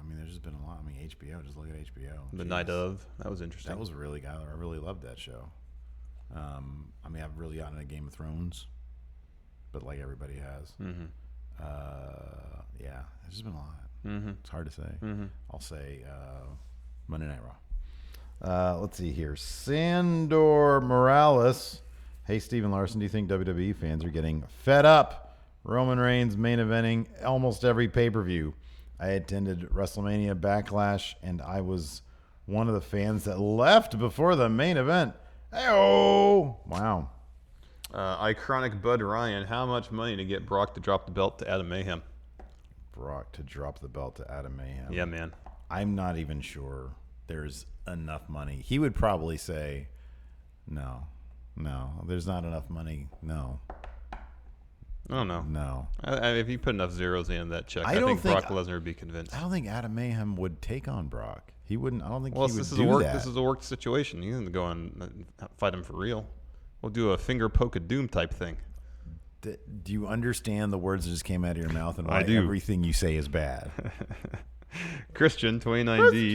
I mean, there's just been a lot. I mean, HBO, just look at HBO. The Night Of, that was interesting. That was really good. I really loved that show. I mean, I've really gotten into Game of Thrones, but like everybody has. Mm-hmm. Yeah, there's just been a lot. Mm-hmm. It's hard to say. Mm-hmm. I'll say Monday Night Raw. Let's see here. Sandor Morales. Hey, Steven Larson, do you think WWE fans are getting fed up? Roman Reigns main eventing almost every pay-per-view. I attended WrestleMania Backlash, and I was one of the fans that left before the main event. Hey-oh! Wow. Iconic Bud Ryan, how much money to get Brock to drop the belt to Adam Mayhem? Brock to drop the belt to Adam Mayhem. Yeah, man. I'm not even sure there's enough money. He would probably say, no, there's not enough money. No. I don't know. No. If you put enough zeros in that check, I think Brock Lesnar would be convinced. I don't think Adam Mayhem would take on Brock. He wouldn't. I don't think he would this is do that. This is a work situation. You didn't go and fight him for real. We'll do a finger poke of doom type thing. Do you understand the words that just came out of your mouth and why I do. everything you say is bad? Christian, 29D,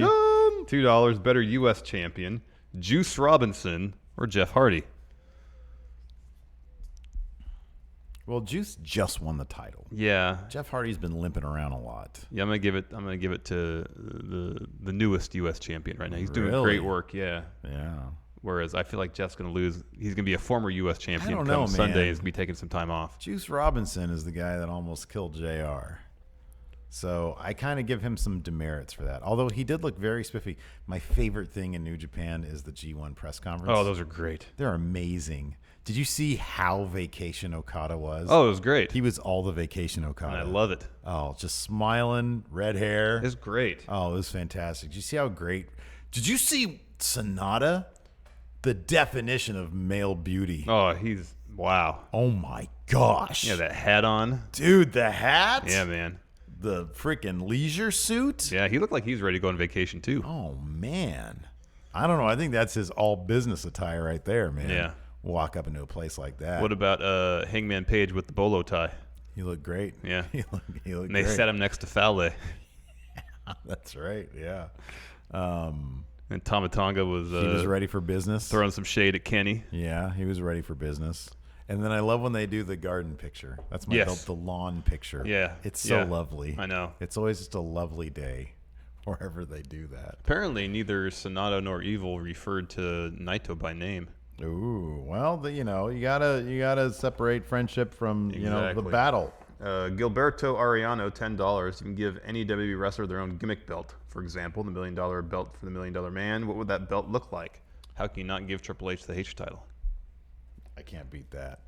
$2, better U.S. champion, Juice Robinson or Jeff Hardy? Well, Juice just won the title. Yeah. Jeff Hardy's been limping around a lot. Yeah, I'm gonna give it to the newest U.S. champion right now. He's doing Really? great work. Yeah. Yeah. Whereas I feel like Jeff's gonna lose. He's gonna be a former U.S. champion. I don't come know, Sunday. man. He's gonna be taking some time off. Juice Robinson is the guy that almost killed JR. So I kind of give him some demerits for that. Although he did look very spiffy. My favorite thing in New Japan is the G1 press conference. Oh, those are great. They're amazing. Did you see how Vacation Okada was? Oh, it was great. He was all the Vacation Okada. And I love it. Oh, just smiling, red hair. It's great. Oh, it was fantastic. Did you see how great? Did you see Sonata? The definition of male beauty. Oh, he's wow. Oh my gosh. Yeah, that hat on. Dude, the hat? Yeah, man. The freaking leisure suit? Yeah, he looked like he's ready to go on vacation too. Oh man. I don't know. I think that's his all business attire right there, man. Yeah. Walk up into a place like that. What about Hangman Page with the bolo tie? He looked great. Yeah. He looked And they great. set him next to Fale. That's right. Yeah. And Tomatonga was he was ready for business. throwing some shade at Kenny. Yeah, he was ready for business. And then I love when they do the garden picture. That's my the lawn picture. Yeah. It's so lovely. I know. It's always just a lovely day wherever they do that. Apparently, neither Sonata nor Evil referred to Naito by name. Ooh, well, you gotta separate friendship from the battle. Gilberto Ariano, $10. You can give any WWE wrestler their own gimmick belt. For example, the $1 million belt for the $1 Million Man. What would that belt look like? How can you not give Triple H the H title? I can't beat that.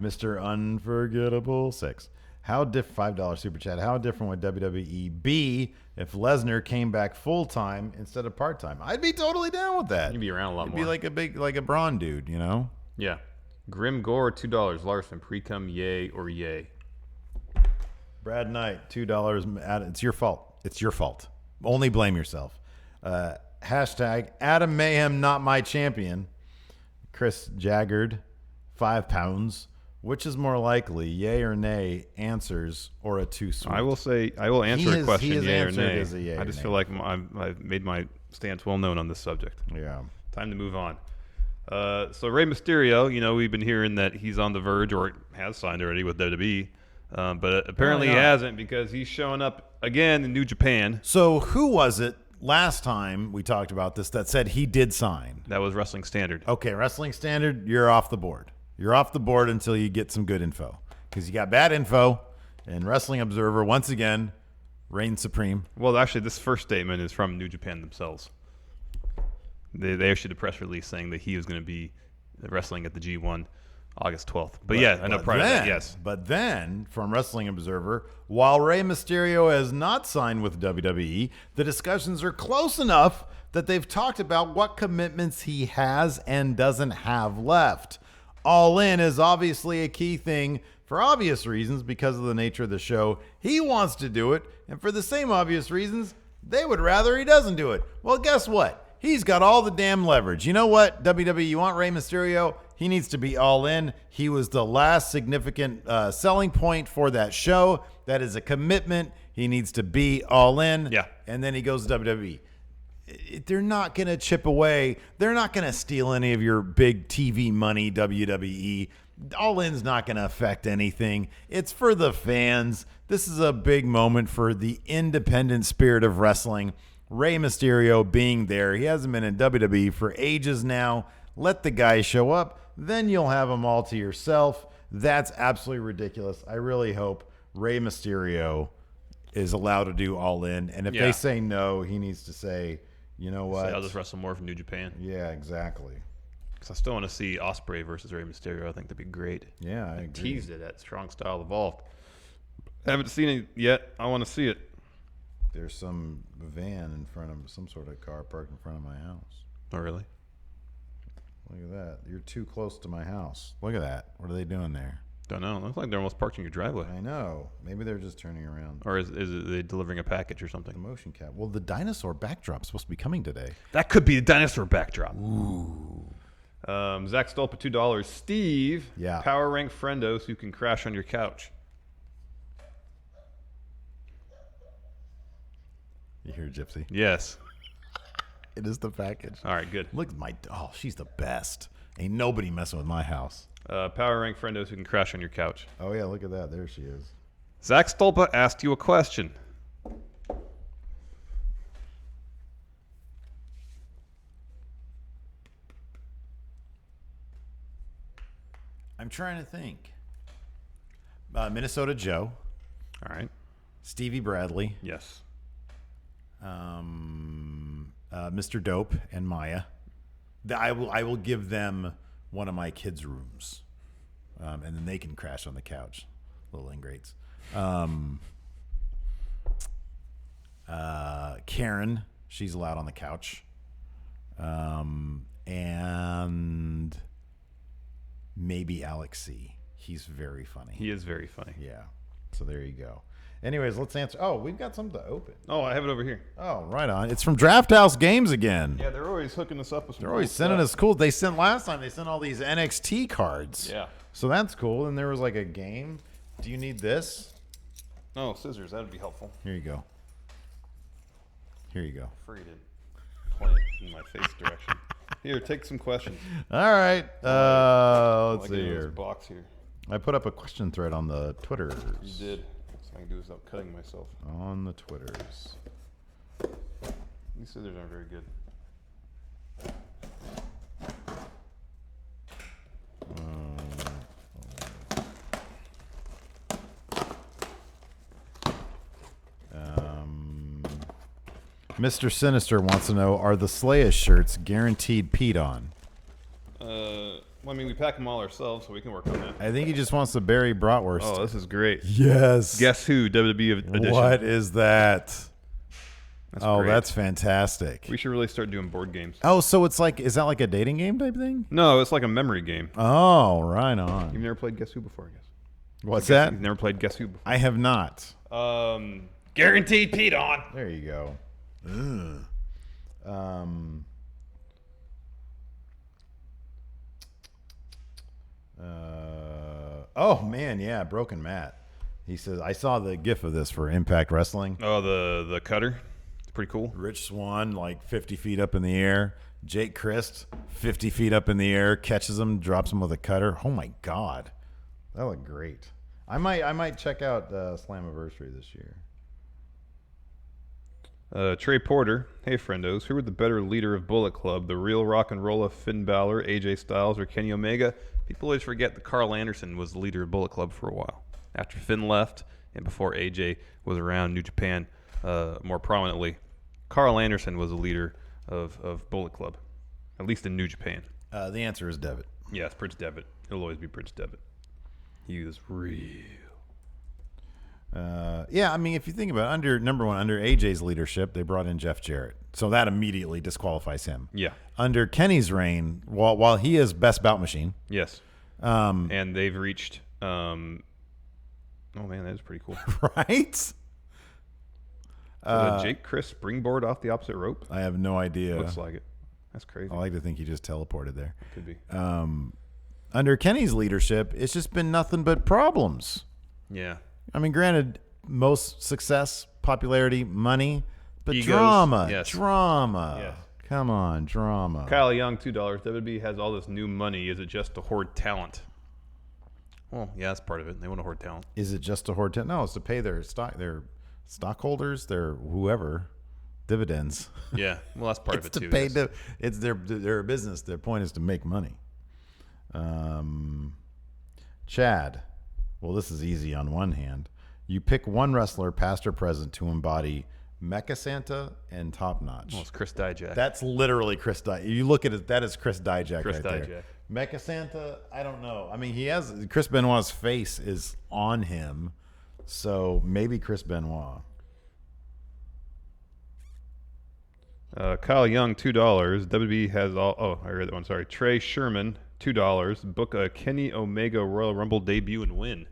Mr. Unforgettable 6. $5 super chat. How different would WWE be if Lesnar came back full time instead of part time? I'd be totally down with that. You'd be around a lot more. It'd be like a Braun dude, Yeah. Grim Gore, $2. Larson, pre-cum, yay or yay? Brad Knight, $2. It's your fault. It's your fault. Only blame yourself. Hashtag Adam Mayhem, not my champion. Chris Jaggard, £5. Which is more likely, yay or nay, answers or a too sweet? I will answer a question, yay or nay. As a yay I just or feel nay. like I've made my stance well known on this subject. Yeah. Time to move on. So Rey Mysterio, we've been hearing that he's on the verge or has signed already with WWE, but apparently he hasn't because he's showing up again in New Japan. So who was it last time we talked about this that said he did sign? That was Wrestling Standard. Okay, Wrestling Standard, you're off the board. You're off the board until you get some good info because you got bad info, and Wrestling Observer once again reigns supreme. Well, actually, this first statement is from New Japan themselves. They issued a press release saying that he was going to be wrestling at the G1 August 12th. But yeah, I know prior to that, yes. But then, from Wrestling Observer, while Rey Mysterio has not signed with WWE, the discussions are close enough that they've talked about what commitments he has and doesn't have left. All In is obviously a key thing for obvious reasons because of the nature of the show. He wants to do it, and for the same obvious reasons, they would rather he doesn't do it. Well, guess what? He's got all the damn leverage. You know what, WWE, you want Rey Mysterio? He needs to be all in. He was the last significant selling point for that show. That is a commitment. He needs to be all in. Yeah. And then he goes to WWE. They're not going to chip away. They're not going to steal any of your big TV money, WWE. All In's not going to affect anything. It's for the fans. This is a big moment for the independent spirit of wrestling. Rey Mysterio being there. He hasn't been in WWE for ages now. Let the guy show up. Then you'll have him all to yourself. That's absolutely ridiculous. I really hope Rey Mysterio is allowed to do All In. And if they say no, he needs to say, you know what? I'll just wrestle more from New Japan. Yeah, exactly. Because I still want to see Ospreay versus Rey Mysterio. I think that'd be great. Yeah, I agree. Teased it at Strong Style Evolved. Haven't seen it yet. I want to see it. There's some van in front of some sort of car parked in front of my house. Oh, really? Look at that. You're too close to my house. Look at that. What are they doing there? Don't know. It looks like they're almost parked in your driveway. I know. Maybe they're just turning around. Or is it they delivering a package or The something? motion cap. Well, the dinosaur backdrop's supposed to be coming today. That could be the dinosaur backdrop. Ooh. Zach Stolpa, $2. Steve, Yeah. Power Rank Friendos who can crash on your couch. You hear Gypsy? Yes. It is the package. All right, good. Look at she's the best. Ain't nobody messing with my house. Power Rank Friendos who can crash on your couch. Oh, yeah, look at that. There she is. Zach Stolpa asked you a question. I'm trying to think. Minnesota Joe. All right. Stevie Bradley. Yes. Mr. Dope and Maya. I will give them one of my kids' rooms, and then they can crash on the couch. Little ingrates. Karen, she's allowed on the couch, and maybe Alex C. He's very funny. He is very funny. Yeah. So there you go. Anyways, let's answer. Oh, we've got something to open. Oh, I have it over here. Oh, right on. It's from Draft House Games again. Yeah, they're always hooking us up with some They're always cool sending stuff. us cool. They sent last time. They sent all these NXT cards. Yeah. So that's cool. And there was like a game. Do you need this? Oh, scissors. That would be helpful. Here you go. Here you go. Freed it. point it in my face direction. Here, take some questions. All right. Let's see This here. box here. I put up a question thread on the Twitters. You did. So I can do this without cutting myself. On the Twitters. These scissors aren't very good. Mr. Sinister wants to know, are the Slayers shirts guaranteed peed on? Well, I mean, we pack them all ourselves, so we can work on that. I think he just wants the Barry Bratwurst. Oh, this is great. Yes. Guess Who WWE edition. What is that? That's great. great. That's fantastic. We should really start doing board games. Oh, so it's like, is that like a dating game type thing? No, it's like a memory game. Oh, right on. You've never played Guess Who before, I guess. What's that? You've never played Guess Who before. I have not. Guaranteed peed on. There you go. Ugh. Oh man, yeah, Broken Matt. He says, I saw the GIF of this for Impact Wrestling. Oh, the cutter. It's pretty cool. Rich Swann, like 50 feet up in the air. Jake Christ, 50 feet up in the air, catches him, drops him with a cutter. Oh my God, that looked great. I might check out Slammiversary this year. Trey Porter, hey friendos, who were the better leader of Bullet Club, the real rock and roll of Finn Balor, AJ Styles, or Kenny Omega? People always forget that Carl Anderson was the leader of Bullet Club for a while. After Finn left and before AJ was around New Japan more prominently, Carl Anderson was the leader of Bullet Club, at least in New Japan. The answer is Devitt. Yeah, it's Prince Devitt. It'll always be Prince Devitt. He was real. Yeah, I mean, if you think about it, under AJ's leadership, they brought in Jeff Jarrett. So that immediately disqualifies him. Yeah. Under Kenny's reign, while he is best bout machine. Yes. And they've reached oh man, that is pretty cool. Right? So Jake Chris springboard off the opposite rope? I have no idea. Looks like it. That's crazy. I like to think he just teleported there. Could be. Under Kenny's leadership, it's just been nothing but problems. Yeah. I mean, granted, most success, popularity, money, but Egos, drama. yes. Drama. Yes. Come on, drama. Kyle Young, $2. WWE has all this new money. Is it just to hoard talent? Well, yeah, that's part of it. They want to hoard talent. Is it just to hoard talent? No, it's to pay their stockholders, their whoever, dividends. Yeah, well, that's part of it to too. pay yes. it's their business. Their point is to make money. Chad. Well, this is easy on one hand. You pick one wrestler, past or present, to embody Mecha Santa and Top Notch. Well, it's Chris Dijak. That's literally Chris Dijak. You look at it, that is Chris Dijak Chris right Dijak. there. Mecha Santa, I don't know. I mean, he has Chris Benoit's face is on him, so maybe Chris Benoit. Kyle Young, $2. WWE has all. Oh, I read that one. Sorry. Trey Sherman, $2. Book a Kenny Omega Royal Rumble debut and win.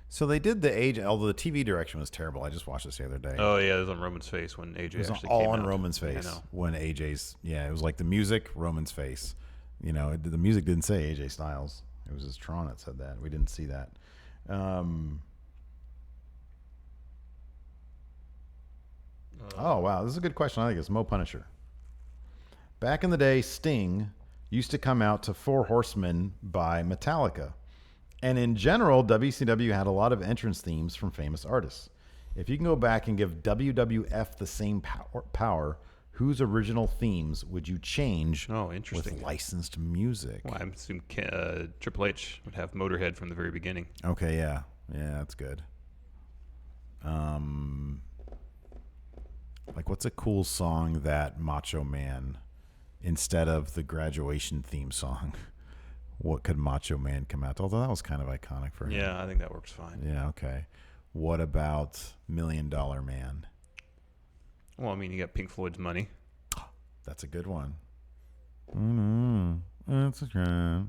So they did the age, although the TV direction was terrible. I just watched this the other day. Oh yeah, it was on Roman's face when AJ It was actually all came on out. Roman's face I know. when AJ's. Yeah, it was like the music, Roman's face. You know, the music didn't say AJ Styles. It was his Tron that said that. We didn't see that. Oh wow, this is a good question. I think it's Mo Punisher. Back in the day, Sting used to come out to Four Horsemen by Metallica. And in general, WCW had a lot of entrance themes from famous artists. If you can go back and give WWF the same power, whose original themes would you change Oh, interesting. with licensed music? Well, I assume Triple H would have Motorhead from the very beginning. Okay, yeah. Yeah, that's good. Like, what's a cool song that Macho Man, instead of the graduation theme song, what could Macho Man come out to? Although that was kind of iconic for him. Yeah, I think that works fine. Yeah, okay. What about $1 Million Man? Well, I mean, you got Pink Floyd's Money. That's a good one. That's a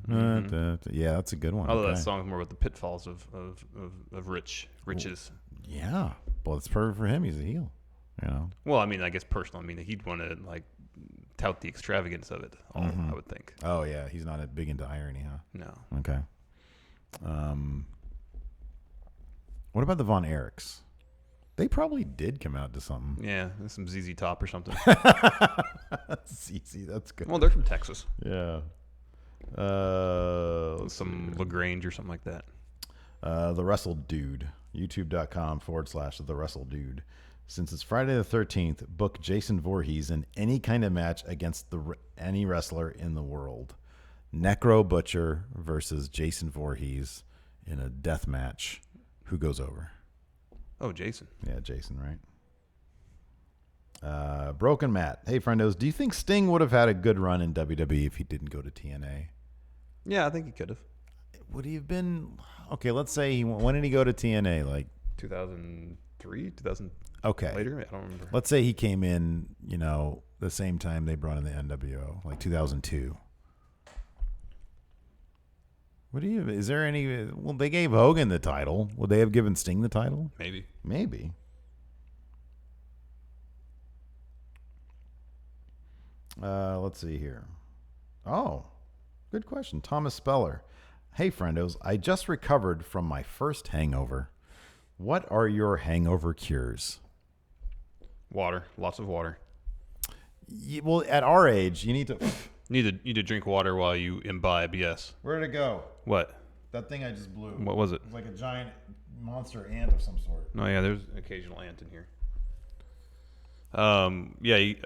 yeah, that's a good one. Although Okay. that song is more about the pitfalls of riches. Yeah, well, it's perfect for him. He's a heel. You know. Well, I mean, I guess personal. I mean, he'd want to like tout the extravagance of it all, I would think. Oh yeah, he's not big into irony, huh? No. Okay. What about the Von Erichs? They probably did come out to something. Yeah, some ZZ Top or something. ZZ, that's good. Well, they're from Texas. Yeah. Some LaGrange or something like that. The Wrestle Dude. YouTube.com/The Wrestle Dude. Since it's Friday the 13th, book Jason Voorhees in any kind of match against any wrestler in the world. Necro Butcher versus Jason Voorhees in a death match. Who goes over? Oh, Jason. Yeah, Jason, right? Broken Matt. Hey, friendos, do you think Sting would have had a good run in WWE if he didn't go to TNA? Yeah, I think he could have. Would he have been... Okay, let's say when did he go to TNA? Like 2003, 2000. Okay. Later, I don't remember. Let's say he came in, the same time they brought in the NWO, like 2002. Is there any... Well, they gave Hogan the title. Would they have given Sting the title? Maybe. Maybe. Let's see here. Oh, good question. Thomas Speller. Hey, friendos. I just recovered from my first hangover. What are your hangover cures? Water. Lots of water. Well, at our age, you need to... Need to drink water while you imbibe, yes. Where'd it go? What? That thing I just blew. What was it? It's like a giant monster ant of some sort. Oh, yeah, there's an occasional ant in here.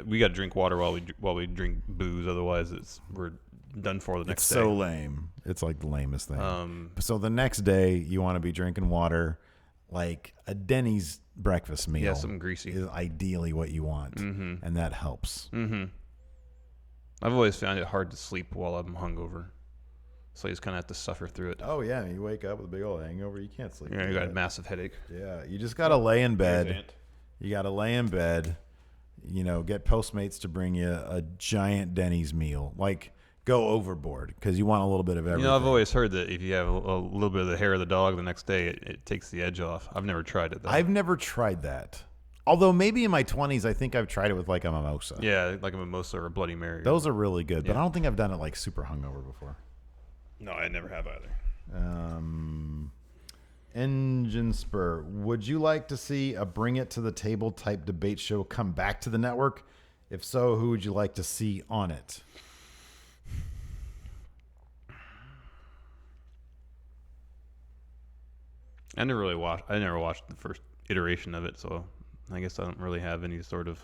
We got to drink water while we drink booze. Otherwise, we're done for the next day. It's so lame. It's like the lamest thing. So the next day, you want to be drinking water, like a Denny's breakfast meal. Yeah, something greasy is ideally what you want, and that helps. Mm-hmm. I've always found it hard to sleep while I'm hungover, so you just kind of have to suffer through it. Oh yeah, you wake up with a big old hangover, you can't sleep. Yeah, you got a massive headache. Yeah, you just gotta lay in bed. You gotta lay in bed. Get Postmates to bring you a giant Denny's meal. Like, go overboard because you want a little bit of everything. I've always heard that if you have a little bit of the hair of the dog the next day, it takes the edge off. I've never tried it though. I've never tried that. Although maybe in my 20s, I think I've tried it with like a mimosa. Yeah, like a mimosa or a Bloody Mary. Those are really good, but I don't think I've done it like super hungover before. No, I never have either. Engine Spur, would you like to see a Bring It to the Table type debate show come back to the network? If so, who would you like to see on it? I never watched the first iteration of it, so I guess I don't really have any sort of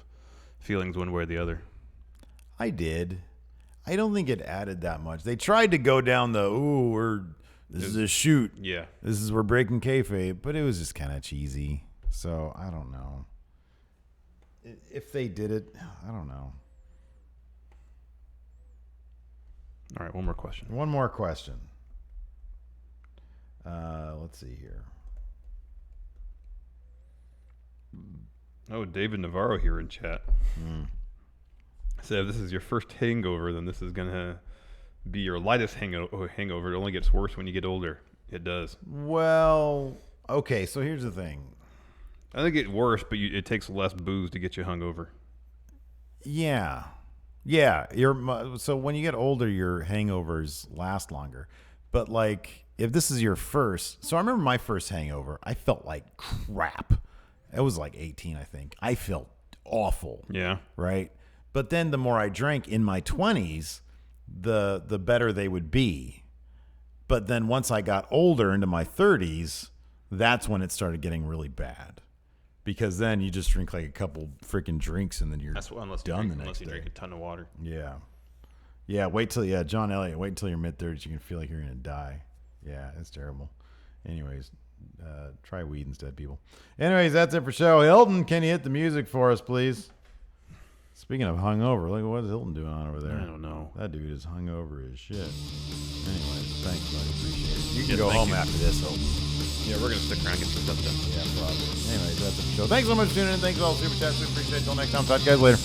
feelings one way or the other. I did. I don't think it added that much. They tried to go down this is a shoot. Yeah. We're breaking kayfabe, but it was just kind of cheesy. So I don't know. If they did it, I don't know. All right, one more question. One more question. Let's see here. Oh, David Navarro here in chat. Said if this is your first hangover, then this is going to be your lightest hangover. It only gets worse when you get older. It does. Well, okay, so here's the thing. I think it worse, but it takes less booze to get you hungover. Yeah. So when you get older, your hangovers last longer. But like, if this is your first, so I remember my first hangover, I felt like crap. It was like 18, I think. I felt awful. Yeah. Right. But then the more I drank in my 20s, the better they would be. But then once I got older into my 30s, that's when it started getting really bad. Because then you just drink like a couple freaking drinks and then you're done the next day. Unless you drink a ton of water. Yeah. Yeah, John Elliott, wait until your mid-30s. You can feel like you're going to die. Yeah, it's terrible. Anyways, try weed instead, people. Anyways, that's it for show. Hilton, can you hit the music for us, please? Speaking of hungover, look at what is Hilton doing on over there. I don't know. That dude is hungover as shit. Anyways, thanks, buddy. Appreciate it. You can go home after this, Hilton. Yeah, we're going to stick around and get some stuff done. Yeah, probably. Anyways, that's it for show. Thanks so much for tuning in. Thanks for all the super chats. We appreciate it. Until next time, talk to you guys later.